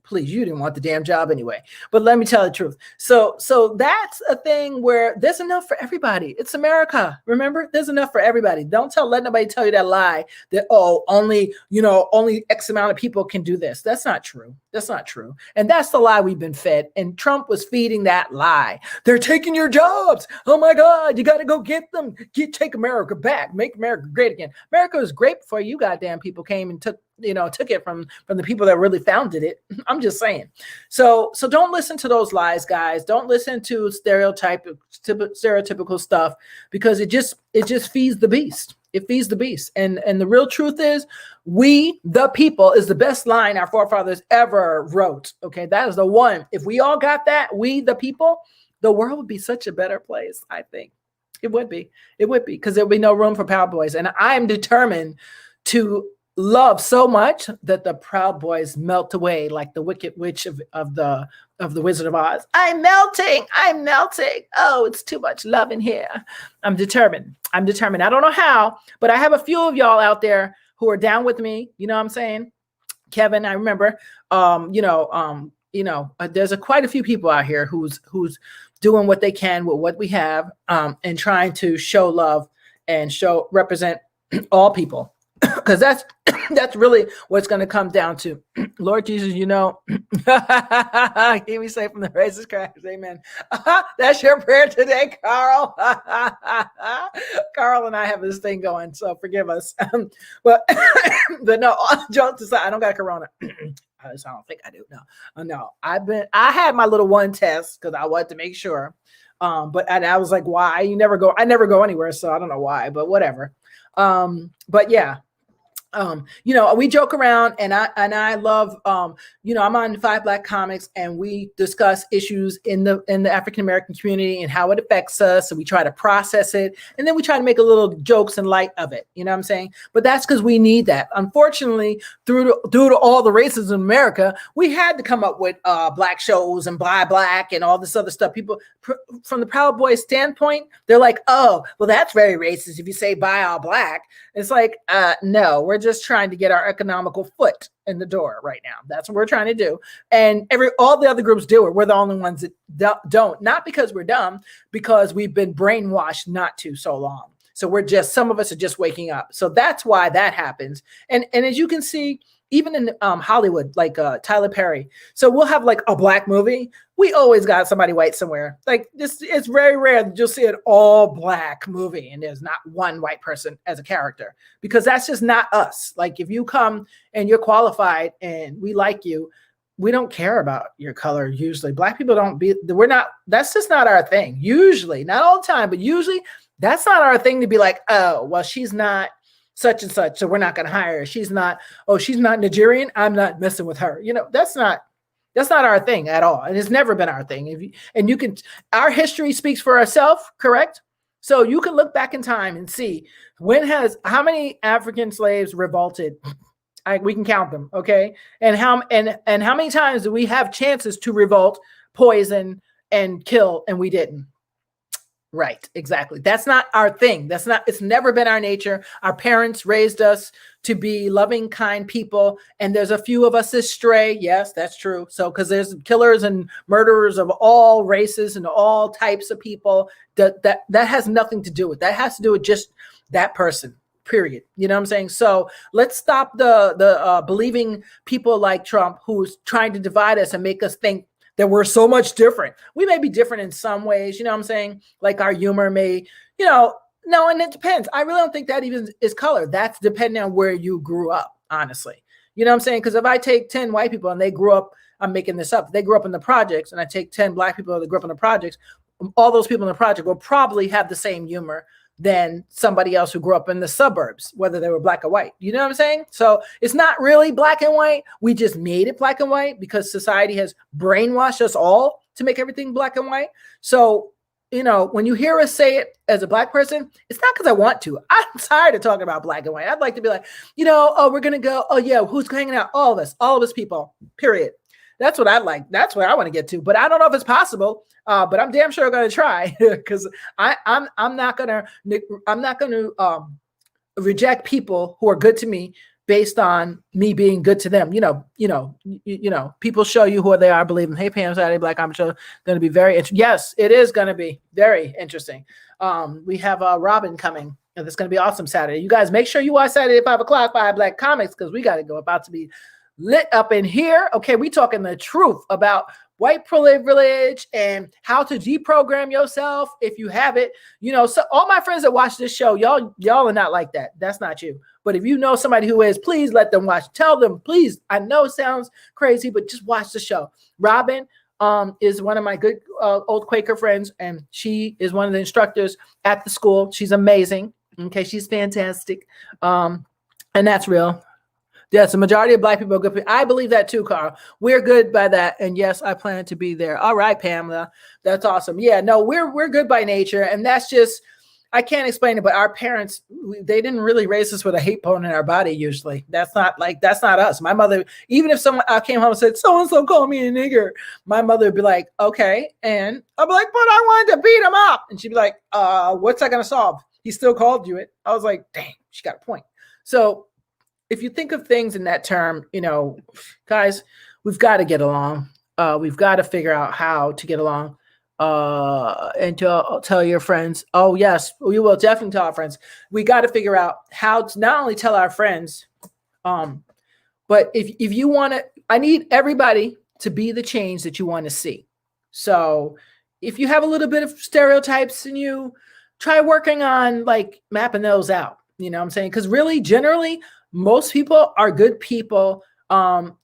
please, you didn't want the damn job anyway. But let me tell the truth. So that's a thing where there's enough for everybody. It's America. Remember, there's enough for everybody. Let nobody tell you that lie that, only X amount of people can do this. That's not true. That's not true. And that's the lie we've been fed. And Trump was feeding that lie. They're taking your jobs. Oh my God, you got to go get them. Take America back. Make America great again. America was great before you goddamn people came and took it from the people that really founded it. I'm just saying. So don't listen to those lies, guys. Don't listen to stereotypical stuff, because it just feeds the beast. It feeds the beast. And the real truth is, we, the people, is the best line our forefathers ever wrote. Okay. That is the one. If we all got that, we, the people, the world would be such a better place. I think it would be, because there would be no room for Proud Boys. And I am determined to love so much that the Proud Boys melt away like the Wicked Witch of the Wizard of Oz. I'm melting. Oh, it's too much love in here. I'm determined. I don't know how, but I have a few of y'all out there who are down with me. You know what I'm saying? Kevin, I remember, there's quite a few people out here who's doing what they can with what we have, and trying to show love and represent all people, because that's really what's going to come down to. Lord Jesus, keep me safe from the racist crackers. Amen. That's your prayer today, Carl. Carl and I have this thing going, so forgive us. But no, all jokes aside, I don't got corona. I don't think I do. No, I had my little one test because I wanted to make sure. But I was like, why? I never go anywhere, so I don't know why, but whatever. But yeah. We joke around, and I love, I'm on Five Black Comics, and we discuss issues in the African American community and how it affects us. And we try to process it, and then we try to make a little jokes and light of it. You know what I'm saying? But that's because we need that. Unfortunately, due to all the racism in America, we had to come up with black shows and black and all this other stuff. People from the Proud Boys standpoint, they're like, oh, well, that's very racist if you say buy all black. It's like, no, we're just trying to get our economical foot in the door right now. That's what we're trying to do. And all the other groups do it. We're the only ones that don't. Not because we're dumb, because we've been brainwashed not to so long. So some of us are just waking up. So that's why that happens. And as you can see, even in Hollywood, like Tyler Perry. So we'll have like a black movie. We always got somebody white somewhere. Like this, it's very rare that you'll see an all black movie and there's not one white person as a character, because that's just not us. Like if you come and you're qualified and we like you, we don't care about your color. Usually black people that's just not our thing. Usually, not all the time, but usually that's not our thing to be like, oh, well, she's not such and such, so we're not going to hire her. She's not Nigerian, I'm not messing with her. That's not our thing at all. And it's never been our thing. Our history speaks for itself, correct? So you can look back in time and see how many African slaves revolted. We can count them, okay? And how many times do we have chances to revolt, poison, and kill, and we didn't? Right, exactly. That's not our thing. It's never been our nature. Our parents raised us to be loving, kind people. And there's a few of us that stray. Yes, that's true. So, because there's killers and murderers of all races and all types of people, that has nothing to do with that. Has to do with just that person, period. You know what I'm saying? So let's stop the believing people like Trump, who's trying to divide us and make us think that we're so much different. We may be different in some ways, you know what I'm saying? Like our humor may, no, and it depends. I really don't think that even is color. That's depending on where you grew up, honestly. You know what I'm saying? Because if I take 10 white people and they grew up, I'm making this up, they grew up in the projects, and I take 10 black people that grew up in the projects, all those people in the project will probably have the same humor than somebody else who grew up in the suburbs, whether they were black or white. You know what I'm saying? So it's not really black and white. We just made it black and white because society has brainwashed us all to make everything black and white. So, when you hear us say it as a black person, it's not because I want to. I'm tired of talking about black and white. I'd like to be like, we're going to go, oh yeah, who's hanging out? All of us people, period. That's what I like. That's where I want to get to, but I don't know if it's possible. But I'm damn sure going to try, because I'm not going to reject people who are good to me based on me being good to them. People show you who they are. Believe them. Hey, Pam, Saturday Black Comic Show going to be very interesting. Yes, it is going to be very interesting. We have Robin coming. And it's going to be awesome Saturday. You guys make sure you watch Saturday at 5:00 by Black Comics, because we got to go about to be lit up in here. Okay, we talking the truth about white privilege and how to deprogram yourself if you have it. So all my friends that watch this show, y'all are not like that. That's not you. But if you know somebody who is, please let them watch. Tell them, please. I know it sounds crazy, but just watch the show. Robin is one of my good old Quaker friends, and she is one of the instructors at the school. She's amazing. Okay, she's fantastic. And that's real. Yes, the majority of black people are good people. I believe that too, Carl. We're good by that. And yes, I plan to be there. All right, Pamela. That's awesome. Yeah, no, we're good by nature. And that's just, I can't explain it, but our parents, they didn't really raise us with a hate bone in our body usually. That's not us. My mother, even if someone came home and said, so-and-so called me a nigger, my mother would be like, okay. And I'd be like, but I wanted to beat him up. And she'd be like, what's that going to solve? He still called you it. I was like, dang, she got a point. So if you think of things in that term, guys, we've got to get along. We've got to figure out how to get along. And to tell your friends. Oh yes, we will definitely tell our friends. We got to figure out how to not only tell our friends, but if you want to, I need everybody to be the change that you want to see. So if you have a little bit of stereotypes in you, try working on like mapping those out. You know what I'm saying? Because really, generally, most people are good people.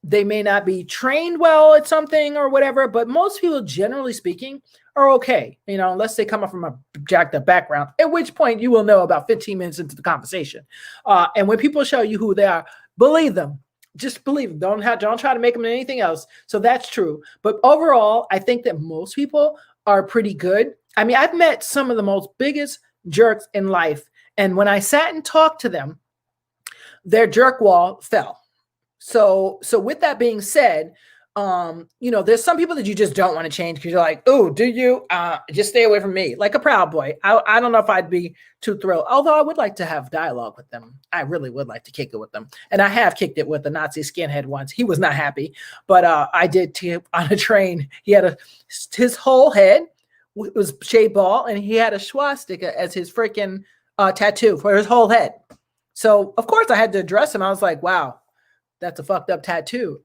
They may not be trained well at something or whatever, but most people, generally speaking, are okay, you know, unless they come up from a jacked up background, at which point you will know about 15 minutes into the conversation. And when people show you who they are, believe them. Just believe them. Don't try to make them anything else. So that's true. But overall, I think that most people are pretty good. I mean, I've met some of the most biggest jerks in life. And when I sat and talked to them, their jerk wall fell. So with that being said, you know, there's some people that you just don't want to change because you're like, oh, do you? Just stay away from me. Like a Proud Boy. I don't know if I'd be too thrilled, although I would like to have dialogue with them. I really would like to kick it with them. And I have kicked it with the Nazi skinhead once. He was not happy, but I did on a train. He had his whole head was shaved bald, and he had a swastika as his freaking tattoo for his whole head. So of course I had to address him. I was like, wow, that's a fucked up tattoo.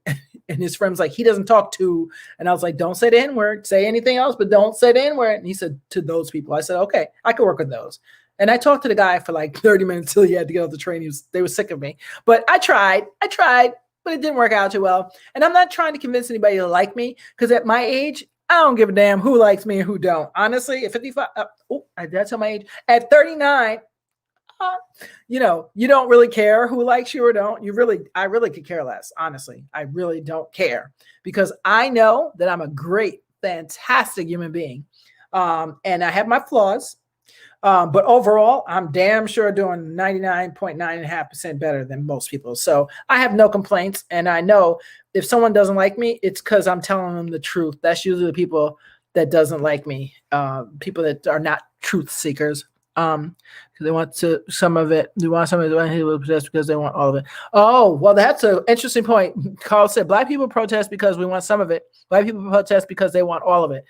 And his friend's like, he doesn't talk to, and I was like, don't say the N-word, say anything else, but don't say the N-word. And he said, to those people. I said, okay, I can work with those. And I talked to the guy for like 30 minutes till he had to get off the train. They were sick of me, but I tried, but it didn't work out too well. And I'm not trying to convince anybody to like me, because at my age, I don't give a damn who likes me and who don't. Honestly, at 55, that's my age. At 39, you know, you don't really care who likes you or don't. I really could care less. Honestly, I really don't care, because I know that I'm a great, fantastic human being. And I have my flaws. But overall, I'm damn sure doing 99.9.5% better than most people. So I have no complaints. And I know if someone doesn't like me, it's because I'm telling them the truth. That's usually the people that doesn't like me. People that are not truth seekers. They want some of it. They want some of it protest because they want all of it. Oh, well, that's an interesting point. Carl said, Black people protest because we want some of it. Black people protest because they want all of it.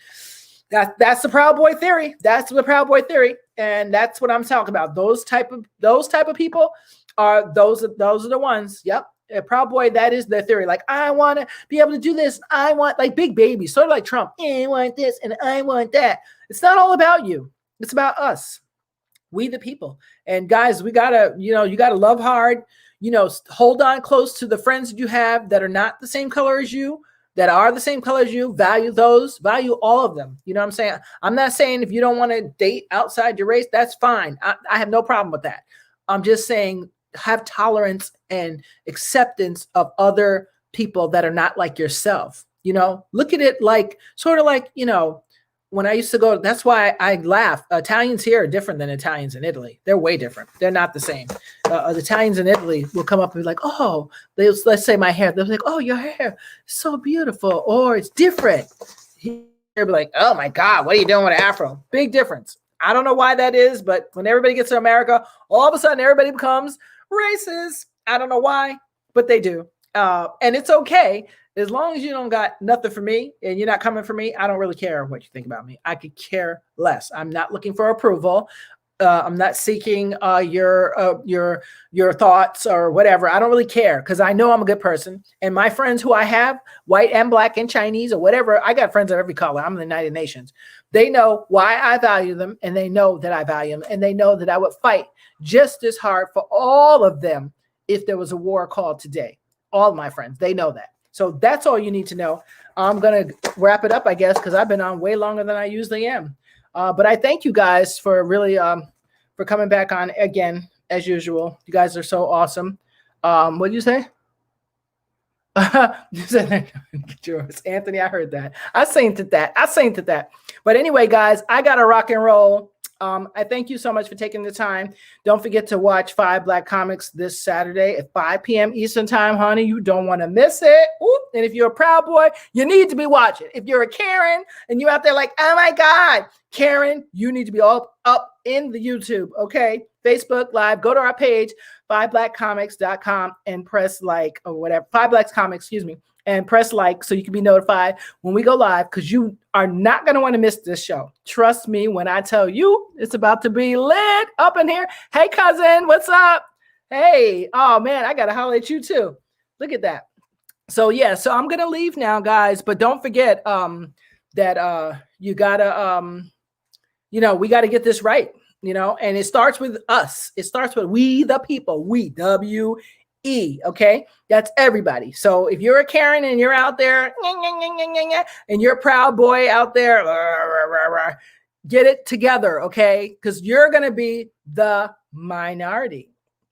That's the Proud Boy theory. That's the Proud Boy theory, and that's what I'm talking about. Those type of people are those are the ones. Yep, a Proud Boy. That is their theory. Like, I want to be able to do this. I want, like big babies, sort of like Trump. I want this and I want that. It's not all about you. It's about us. We the people. And guys, we gotta, you gotta love hard, hold on close to the friends that you have that are not the same color as you, that are the same color as you. Value all of them. You know what I'm saying? I'm not saying if you don't want to date outside your race, that's fine. I have no problem with that. I'm just saying have tolerance and acceptance of other people that are not like yourself. Look at it like sort of like, when I used to go, that's why I laugh. Italians here are different than Italians in Italy. They're way different. They're not the same. The Italians in Italy will come up and be like, oh, let's say my hair. They'll be like, oh, your hair is so beautiful, or it's different. They'll be like, oh my God, what are you doing with an afro? Big difference. I don't know why that is, but when everybody gets to America, all of a sudden everybody becomes racist. I don't know why, but they do. And it's okay. As long as you don't got nothing for me and you're not coming for me, I don't really care what you think about me. I could care less. I'm not looking for approval. I'm not seeking your thoughts or whatever. I don't really care, because I know I'm a good person. And my friends who I have, white and black and Chinese or whatever, I got friends of every color. I'm in the United Nations. They know why I value them, and they know that I value them, and they know that I would fight just as hard for all of them if there was a war called today. All of my friends, they know that. So that's all you need to know. I'm going to wrap it up, I guess, because I've been on way longer than I usually am. But I thank you guys for really for coming back on again, as usual. You guys are so awesome. What did you say? You said, Anthony, I heard that. I sainted that. But anyway, guys, I got to rock and roll. I thank you so much for taking the time. Don't forget to watch 5 Black Comics this Saturday at 5 p.m. Eastern time, honey. You don't want to miss it. Ooh. And if you're a Proud Boy, you need to be watching. If you're a Karen and you're out there like, oh my God, Karen, you need to be all up in the YouTube, okay? Facebook Live, go to our page, 5blackcomics.com, and press like or whatever, 5 Black Comics, excuse me, and press like so you can be notified when we go live, because you are not going to want to miss this show. Trust me when I tell you it's about to be lit up in here. Hey, cousin, what's up? Hey, oh man, I got to holler at you too. Look at that. So yeah, so I'm going to leave now, guys, but don't forget that you got to, we got to get this right, and it starts with us. It starts with we, the people, we, W-E, okay? That's everybody. So if you're a Karen and you're out there and you're a proud boy out there, get it together, okay? Because you're going to be the minority.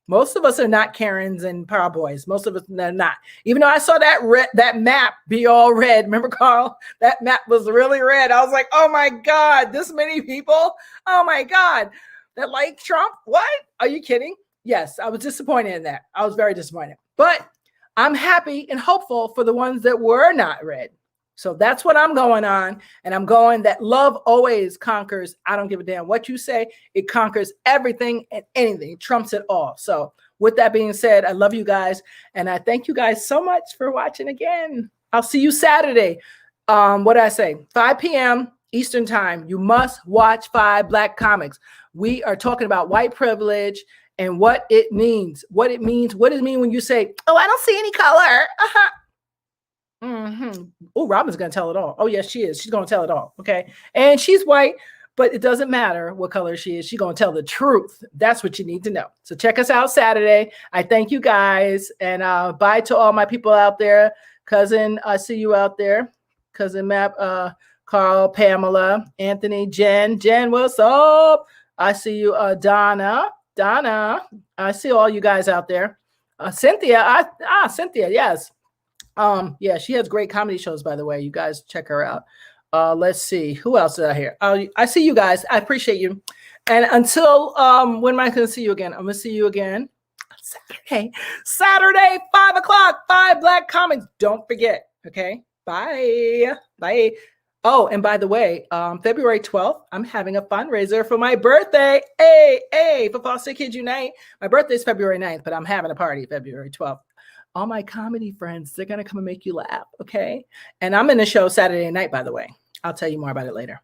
Most of us are not Karens and Proud Boys. Most of us are not. Even though I saw that map be all red. Remember, Carl? That map was really red. I was like, oh my God, this many people? Oh my God. That like Trump? What? Are you kidding? Yes, I was disappointed in that. I was very disappointed. But I'm happy and hopeful for the ones that were not red. So that's what I'm going on. And I'm going that love always conquers. I don't give a damn what you say. It conquers everything and anything. It trumps it all. So with that being said, I love you guys. And I thank you guys so much for watching again. I'll see you Saturday. What did I say? 5 p.m. Eastern time. You must watch 5 Black Comics. We are talking about white privilege and what it means. What it means when you say, oh, I don't see any color. Oh, Robin's going to tell it all. Oh, yes, she is. She's going to tell it all. Okay. And she's white, but it doesn't matter what color she is. She's going to tell the truth. That's what you need to know. So check us out Saturday. I thank you guys. And bye to all my people out there. Cousin, I see you out there. Cousin Map, Carl, Pamela, Anthony, Jen, what's up? I see you, Donna, I see all you guys out there. Cynthia, Cynthia, yes. Yeah, she has great comedy shows, by the way. You guys check her out. Let's see. Who else is out here? I see you guys. I appreciate you. And until when am I going to see you again? I'm going to see you again Saturday, 5 o'clock, 5 Black Comics. Don't forget. Okay. Bye. Oh, and by the way, February 12th, I'm having a fundraiser for my birthday. Hey, for Foster Kids Unite. My birthday is February 9th, but I'm having a party February 12th. All my comedy friends, they're going to come and make you laugh, okay? And I'm in the show Saturday night, by the way. I'll tell you more about it later.